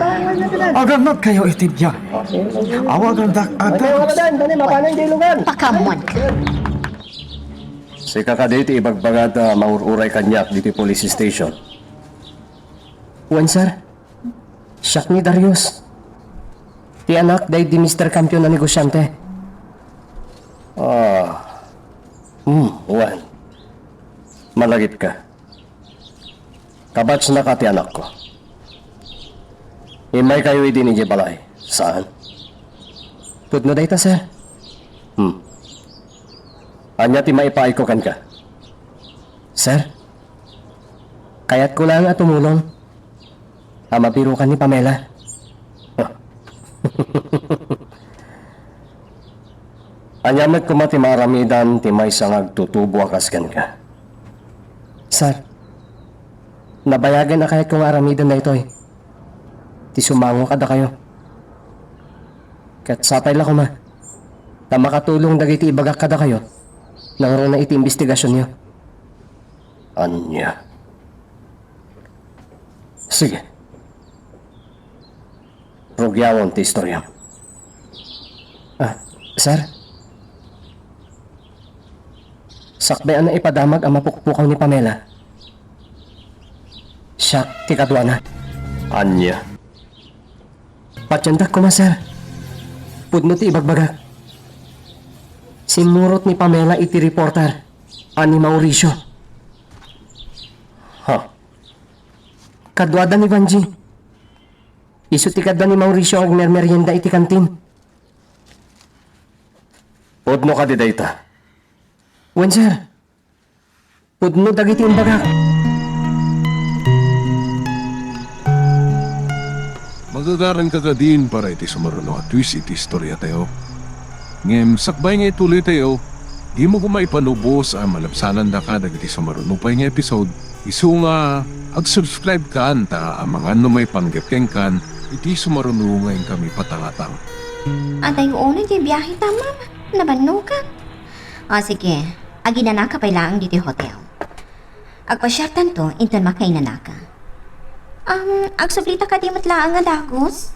Aganat kayo iti biyahe. Awagan dak-adak. Pakamuan ka. Si kakaditi ibagbagad maururay kanyak dito police station. Wan, sir. Siyak ni Darius. Ti anak day di Mr. Kampiyon na negosyante. Juan. Malagit ka. Kabats na ka ti anak ko. Imay kayo idin iji balay. Saan? Pudno day ta, sir. Anya ti maipaikokan ka. Sir, kaya't ko lang at tumulong. Mabiro ka ni Pamela. Anyamet ko mati maramidan ti may sangag tutubo akaskan ka. Sir, nabayagan na kahit kung aramidan na ito eh. Ti sumango kada kayo. Kat sapay lang ko ma. Na makatulong dagiti ibagak kada kayo. Nang ron na iti investigasyon niyo. Anya. Sige. Rugyawon ti istorya. Sir? Sakbayan na ipadamag ang mapukpukaw ni Pamela. Siya, ti kadwana. Anya. Patyandak ko ma, sir. Pudno ti ibagbagak. Sinurot ni Pamela iti reporter, ani Mauricio. Kadwada ni Vanji. Isu ti kadwa ni Mauricio ang mermerienda iti kantin. Podno ka di dayta. Wen, sir. Pudno dagiti imbagak. Magagaran ka ka din para iti sumaruno at twist iti istorya tayo. Ngem, sakbay nga ituloy tayo, di mo kumaipanubos ang malapsanan na ka dagiti sumaruno pa nga episode. Isu nga, ag-subscribe ka anta ang mga may panggapkeng kan, iti sumaruno ngayon kami patangatang. Antay uno di biyahe ta, ma'am. Nabano ka. O sige, aginana ka pa lang dito hotel. Agpasyartan to, inton makainana ka. Agsublita ka di matlaang nga dagos?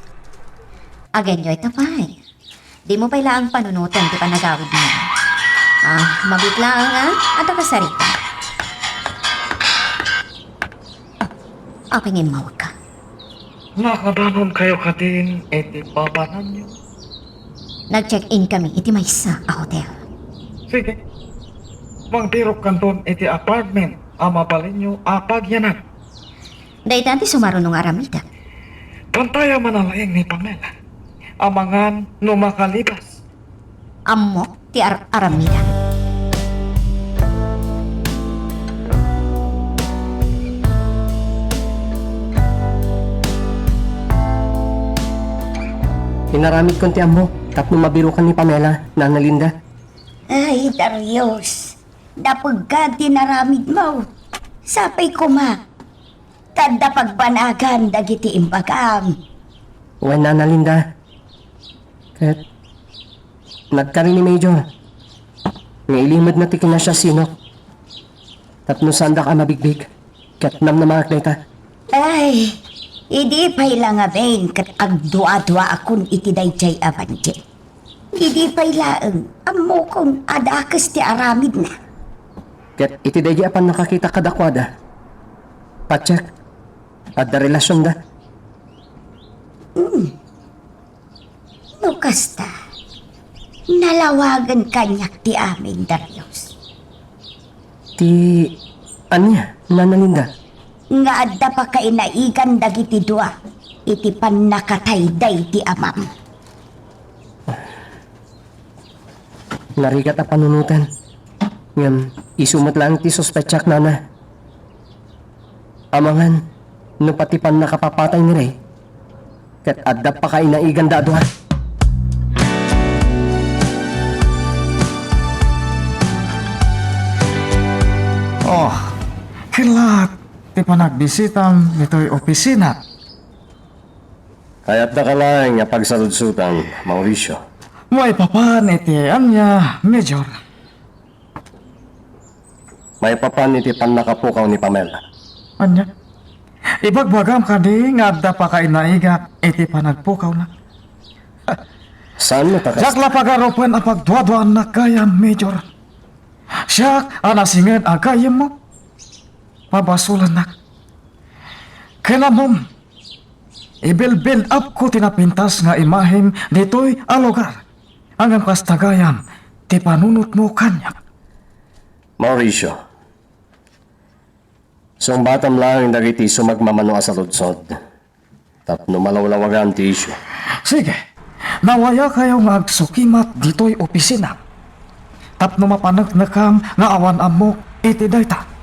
Aganyo ito pa'y. Di mo pa'y laang panunutan di pa nagawid mo. Mabitlaang nga, ato ka sarita. Apingin mawag ka. Nakadanon kayo ka din, iti babanan niyo. Nag-check-in kami iti maysa a hotel. Sige. Magdirok kanton iti apartment, amabalin niyo apagyanan. Dahil ti sumarunong aramida. Pantaya manalaing ni Pamela. Amangan no makalibas. Amok ti aramida. Pinaramid kon ti amo, tapno mabiro ka ni Pamela, na Nalinda. Ay, Darius. Dapag ka dinaramid mo. Sapay ko ma. Kada pagbanagan dagiti imbagam. Wen na Nalinda. Kat, nagkarin ni Major. Nga ilimad na tikin na siya sinok. Tapno sanda ka mabigbig. Kat nam na mga ta. Ay, hindi pa'y lang aben kat agdua-dua akong itidayjay avanje. Hindi pa'y laang amo kong adakas ti aramid na. Kat itidaygi apan nakakita kadakwada. Pacheck. At da relasyon da. No kasta, nalawagan kanyak ti amin, Darius. Ti... Anya, nanalinda? Nga adda pa kainaigan dagiti dua, iti panakatayday ti amam. Narigat a panunutan. Ngam, isumat lang ti suspetsak nana. Amangan, no pati pan nakapapatay ni Ray. Kat adda pa kainaigan dadwa. Oh, kilat. Ti panagbisitam nito'y opisina. Kaya't nakalaing nga pagsaludsutan, Mauricio. May papan iti anya, Major. May papan iti pan nakapukaw ni Pamela. Anya? Ibagbagam ka di nga adda pa kainaiga iti panagpukaw na. Saan mo takas? Siyak la pagarupan a pagduadwaan na kayam, Major. Siyak anasingin a kayam mo. Pabasulan na. Kaya mom, i-build up ko tinapintas nga imahim dito'y alugar. Ang kastagayam, ti panunot mo kanyak. Mauricio. Sumbatam lang dagiti sumagmamano sa lutsod. Tapno malawlawagan ti isyo. Sige, nawaya kayo nga agsukimat dito'y opisina. Tapno mapanagnakam nga awan amok iti dayta.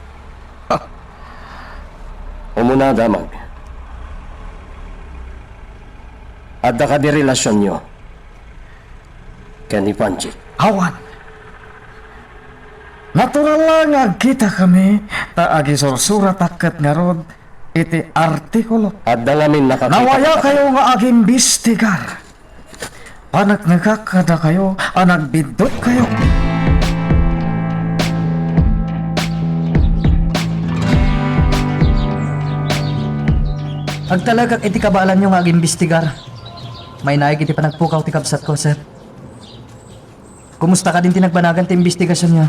Umuna damag. Adda ka di relasyon nyo. Ken ni Panji. Awan. Natural lang nga kita kami ta agi sursura taket nga rod iti artikulo. Adda ngamin nakakita. Nawaya kayo nga aging bistigar. Panak nagkakada kayo, anagbidot kayo. Agtalagak iti kabalan nyo nga ag-imbestigar. May naik iti panagpukaw ti kabsat ko, sir. Kumusta ka din tinagbanagan ti imbestigasyon nyo?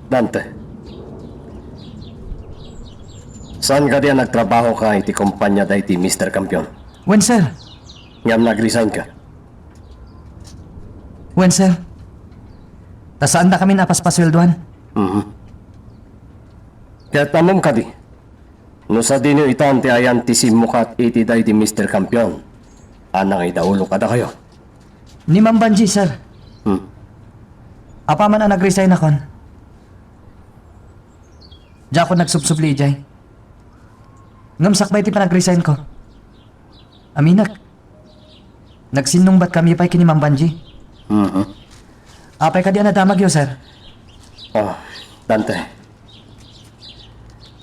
Dante. Saan ka diyan nagtrabaho ka iti kumpanya da iti Mr. Campion? When, sir? Ngam nag-resign ka. When, sir? Ta saan na kami napaspasweldoan? Kaya tamom ka di. No sa dinyo itan ti ayan ti simukat iti da iti Mr. Campion. Anang idaulo kada kayo. Ni Ma'am Banji, sir. Apa man ang nag-resign akon? Diya ako nagsubsubli, Jay. Ngamsak ba iti pa nag-resign ko? Aminak. Nagsinong ba't kami pa'y kini Ma'am Banji? Apay ka di nadamag yo, sir. Oh, Dante.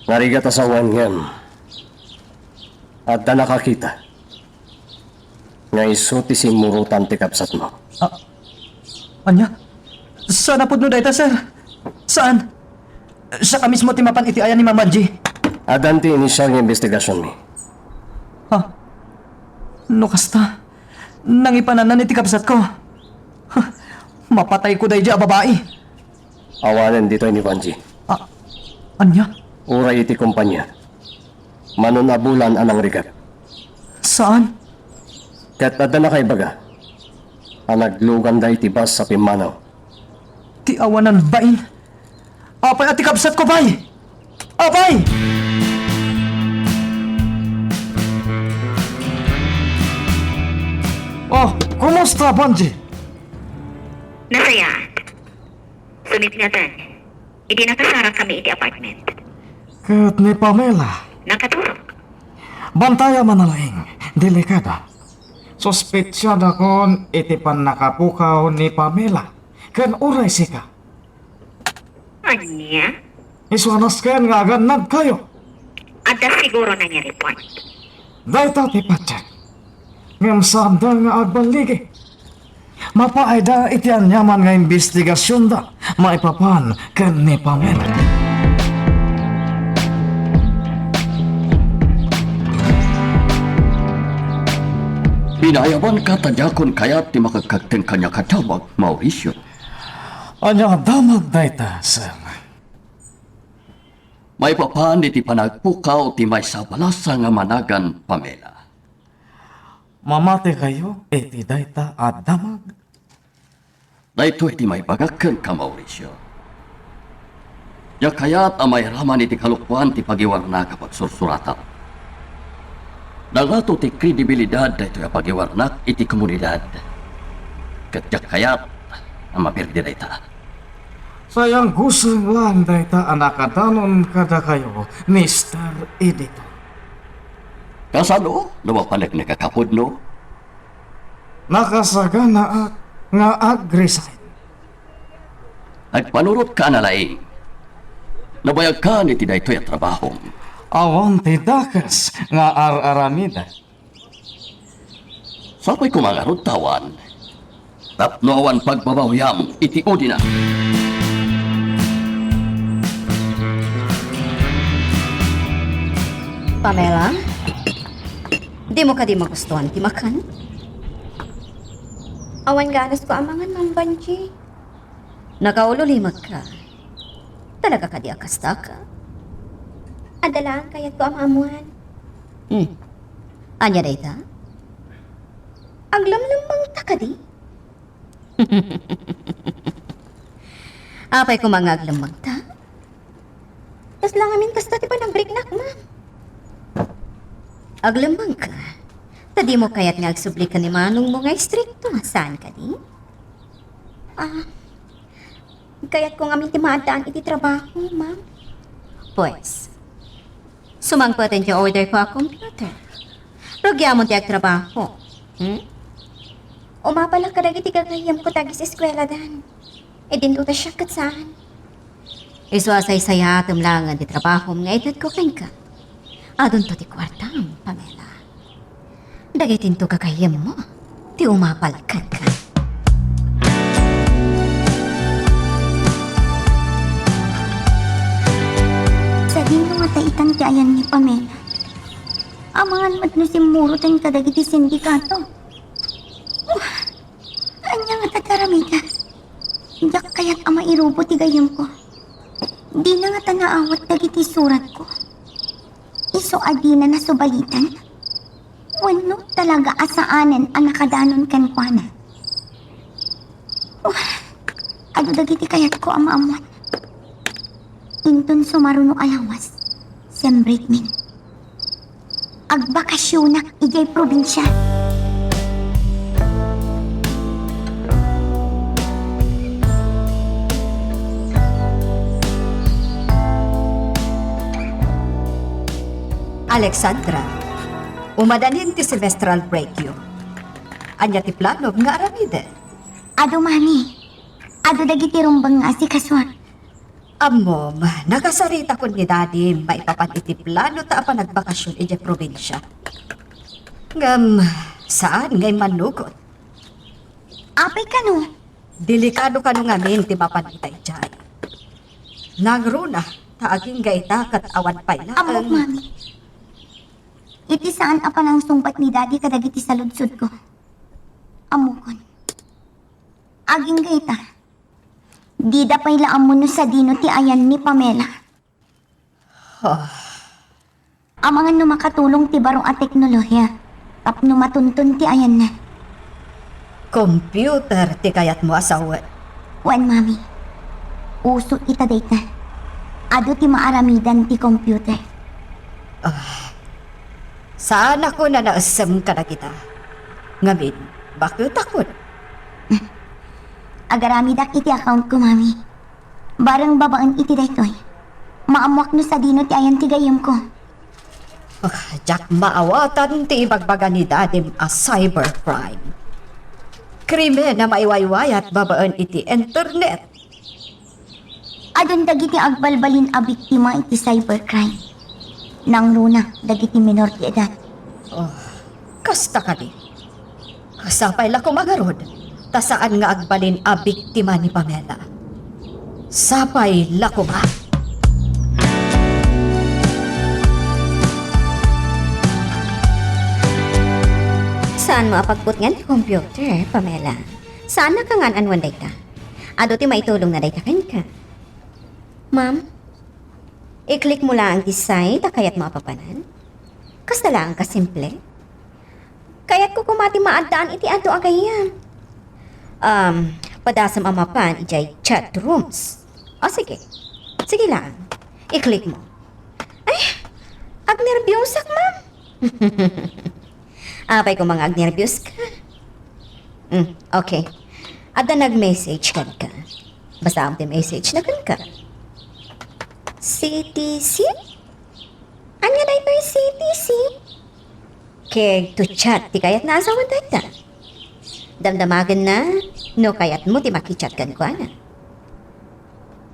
Narigat asawan yan. At da nakakita. Nga isuti si murutan ti kapsat mo. Anya? Saan na po no dayta, sir? Saan? Siya ka mismo timapan iti ayan ni Ma'am Banji. Adan ti inisyal nga investigasyon mi. Ha? No kasta? Nangipananan iti kapsat ko. Ha, mapatay ko dahi di a babae. Awanan dito ni Banji. Anya? Uray iti kumpanya. Manunabulan anang rigat. Saan? Kat adda na kay baga. Ang naglugan da iti bas sa Pimanaw. Ti awanan bain. Apay ati kapsat ko, bay! Apay! Oh, kumusta, Banji? Nasaya. Sunit nga tan. Idi nakasarang kami iti apartment. Kat ni Pamela. Nakaturok. Bantaya manalaing, delikada. Suspetsyon akon iti pan nakapukaw ni Pamela. Ken uray sika. Anya? Isuanas ken nga aganad kayo. Ada siguro na niya report. Dayta ti patyak. Ngam sanda nga agbaligi. Mapaayda iti anyaman nga investigasyon da. Maipapan ken ni Pamela. Pinayawan ka tanyakon kaya't ti makagkagteng kanya katawag, Mauricio. Anya damag dayta, sir. May papan iti panagpukaw ti may sabalasa nga managan, Pamela. mamati kayo, iti dayta at damag. Dahito iti may bagakan ka, Mauricio. Ya kaya't amay raman iti kalukwan ti pagiwar na kapag sursuratan. Dalato ti kredibilidad dahito ya pagiwar na iti komunidad. Kat ya kaya't amapirdi dayta. Sayang gusong lang dayta anakadanon kada kayo, Mr. Editor. Kasano? Lumapalik na kakapod, no? Nakasagana at nga ag-resign. Nagpanurot ka na laing. Nabayag ka ni tinay to'y trabaho. Awan ti dakas nga ar-aramida. Sapay kumangarot tawan. Tapno awan pagbabawiyam iti udi na. Pamela, di mo ka di magustuhan ti makan? Awan ganas ko amangan, Ma'am Banji. Nakaulolimag ka. Talaga ka di akasta ka? Adalaan kayat ko amamuan. Anya dayta? Aglamlamang takadi. Apay ko mga aglamag ta? Tas lang amin kasta ti pa nag-break na, Ma'am. Aglamang ka? Tadi mo kaya't nga agsubli ka ni Manong mo nga istrikto. Saan ka di? Kaya't ko amin ti maadaan iti trabaho, Ma'am. Pues, sumangpatin ti order ko a computer. Rogyamon ti agtrabaho. Umapala ka dagi ti gagayam ko tagis eskwela dan. E din ta siya kat saan. Iswasay saya tumlangan ti trabaho nga edad ko keng ka. Adon to ti kwartam, Pamela. Dagitin to kakayam mo. Ti umapalakad ka. Sa di mga taitang ti ayan ni Pamela. Amangan mat no si Muro tan kadagi ti sindikato. Anya nga tataramita. Diyak kaya't ama irubo ti gayam ko. Di na nga tanaawat dagiti surat ko. Iso adi na nasubalitan. Wano talaga asaanan ang nakadanon kan kwa na. Ado dagiti kayat ko amaamuan. Inton sumaruno alawas. Sembrit min. Agbakasyonak ijay probinsya. Alexandra, umadanin ti semestral break yo. Anya ti plano nga aramide. Ado mami. Ado dagiti rumbang nga si kaswan. Amom, nakasarita ko ni Daddy maipapan iti plano ta apa nagbakasyon iti probinsya. Ngam, saan ngay manugot? Apay ka no. Delikado ka nung amin ti mapanitay dyan. Nagruna, taaging gaita kat awan pala. Amok mami. Iti saan apa nang sungpat ni Daddy kadagiti sa ludsud ko. Amukon. Aging gaita. Di da pay laam mo no sa dino ti ayan ni Pamela. Amangan no makatulong ti barong a teknolohiya. Tapno matuntun ti ayan na. Computer ti kayat mo asawa. Wan mami. Uso ita data. Ado ti maaramidan ti computer. Saan ako na naasam ka na kita? Ngamin, bakit takot? Agaramidak iti account ko, mami. Barang babaan iti daytoy. Maamuak no sa dino ti ayan ti gayam ko. Jack maawatan ti ibagbaga ni Dadim a cybercrime. Krimen na maiwayway at babaan iti internet. Adon dagiti agbalbalin a biktima iti cybercrime. Nang runa, dagiti minor ti edad. Kasta ka di. Kasapay la ko magarod. Ta saan nga agbalin a biktima ni Pamela. Sapay la ko ba? Saan mo apagput nga ti computer, Pamela? Saan na ka nga anwan dayta? Ado ti maitulong na dayta ka. Ma'am, i-click mo lang ti site, kayat mo apapanan. Kasta lang ka simple. Kayat ko ko kumati maadaan iti ato agayan. Padasam amapan ijay chat rooms. O sige. Sige lang. I-click mo. Ay, agnerbyusak, ma'am. Apay ko mga agnerbyos ka. Okay. Ada nag-message ka. Basta ang message na ka. CTC? Anya na ito yung CTC? Care to chat, ti kayat na asawan tayo. Damdamagan na, no kayat mo ti makichat kan ko na.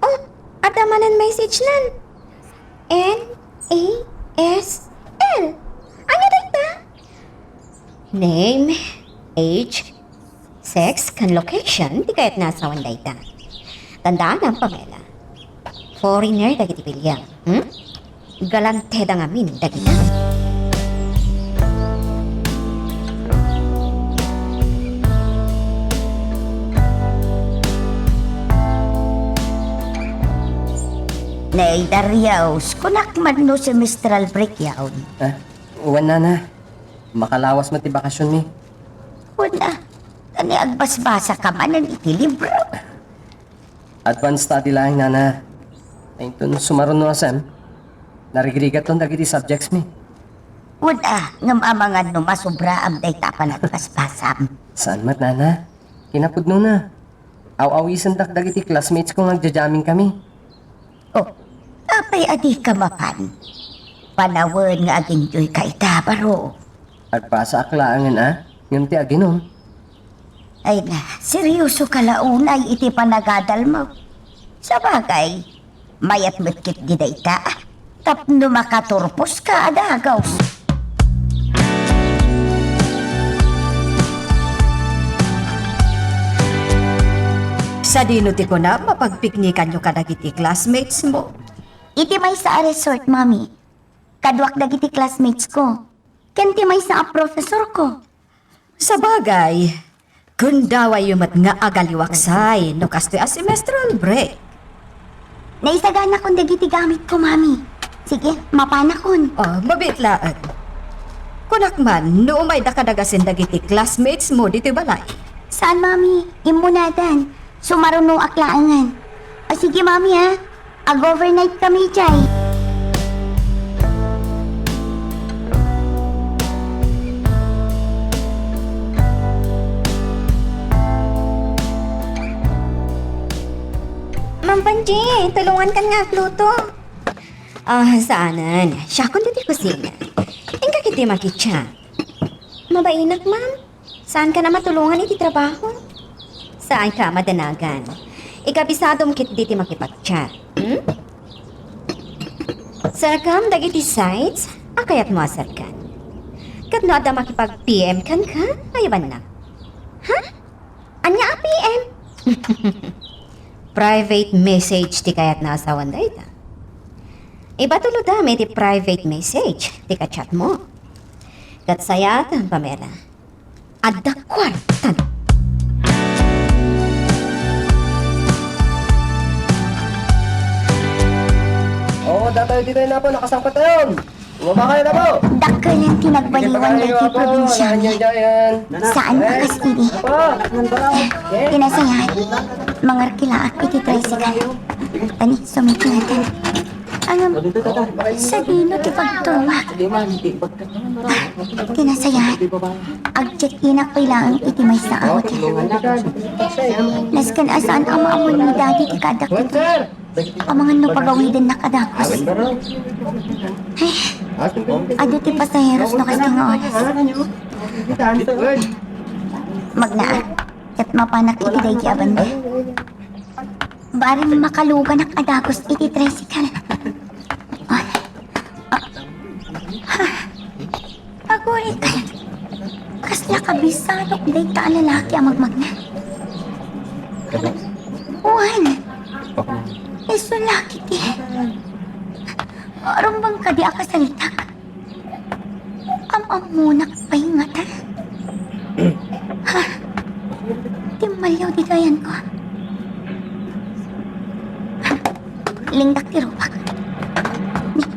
Oh, at amanan message nan. N-A-S-L. Anya tayo? Name, age, sex, kan location, ti kayat na asawan tayo. Tandaan ang Pamela. Foreigner dagiti pilyang. Galante da ngamin dagita. Nay, Dariaus, kunak man no semestral break yaon. Uwan na. Makalawas mo ti bakasyon mi. Kuna, kani agbasbasa ka manan iti libro. Advanced study lang, nana. Ay, ito sumaron no asam. Narigrigat ton dagiti subjects mi. Kuna, ngam amangan no masubra am day tapan at basbasam. Saan mat, nana? Kinapudno na. Aw-awisan dagiti classmates ko nagja-jamming kami. Oh, apay adi ka mapan. Panawon nga aging joy ka itabaro. Agpasa aklaangan yung ti aginom. Ay na, seryoso ka launay iti panagadal mo. Sa bagay, mayat mutkit di dayta. Tapno makaturpos ka adagaw. Sa dino ti ko na, mapagpiknikan nyo ka dagiti classmates mo. Iti may sa resort, mami. Kadwak dagiti classmates ko. Kenti may sa professor ko. Sa bagay, kundaway yumat nga agaliwaksay no kastoy a semestral break. Naisagana kong dagiti gamit ko, mami. Sige, mapana kon. Oh, mabitlaan. Kunak man, no may dakadagasin dagiti classmates mo dito balay. Saan, mami? Imunadan. Sumarunong aklaangan. O sige, mami, ha? Ag-overnight kami, Chay. Ma'am Panji, tulungan ka nga, Pluto. Saanan? Siya kung diti kusina. Ingka kiti makitsa. Mabainak, ma'am. Saan ka na matulungan iti trabaho? Saan ka madanagan? Ikabisadom kit diti makipag-chat. Sarkam dagiti sites, akayat mo asarkan. Kat no ada makipag-PM kan ka, ayaban na. Ha? Anya a PM? Private message ti kayat na asawan da ita. Iba tulo dami ti private message ti ka-chat mo. Kat sayat, Pamela. Adda kwartan. Datoy dito na po, nakasangpat na yun. Bumaba kayo na po. Dakkel ang tinagbaliwan dati probinsya niya. Saan ka kastidi? Tinasayahan. Mga kilaak iti tricycle. Tani, sumiti natin. Sa dino ti pagtuwa. Tinasayahan. Agchat inak kailangan iti may sa hotel. Naskan asaan ang maamon ni daddy ti kadak ito. Ang mga no pagawidan na kadakos. Ay, ado ti pasaheros no kasi nga oras. Magnaan, kat mapanak iti day ti abanda. Bari makalugan ang kadakos iti tricycle. Pagulit ka. Kasla kabisadok day ka ang lalaki ang magmagna. Juan. Iso laki ti. Aram bang kadi akasalitak? Amamunak pahingat ha? Ha? Timaliw di gayan ko. Lingdak ti rupak. Ni,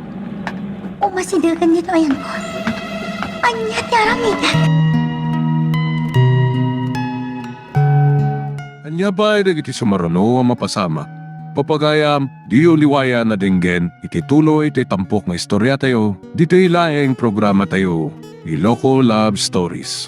umasidagan dito ayan ko. Anya ti aramidat. Anya ba iti sumarano ang mapasama? Papagayam, di uliwaya na dinggen, iti tuloy iti tampok nga istorya tayo, dito ilaeng programa tayo, Iloko Love Stories.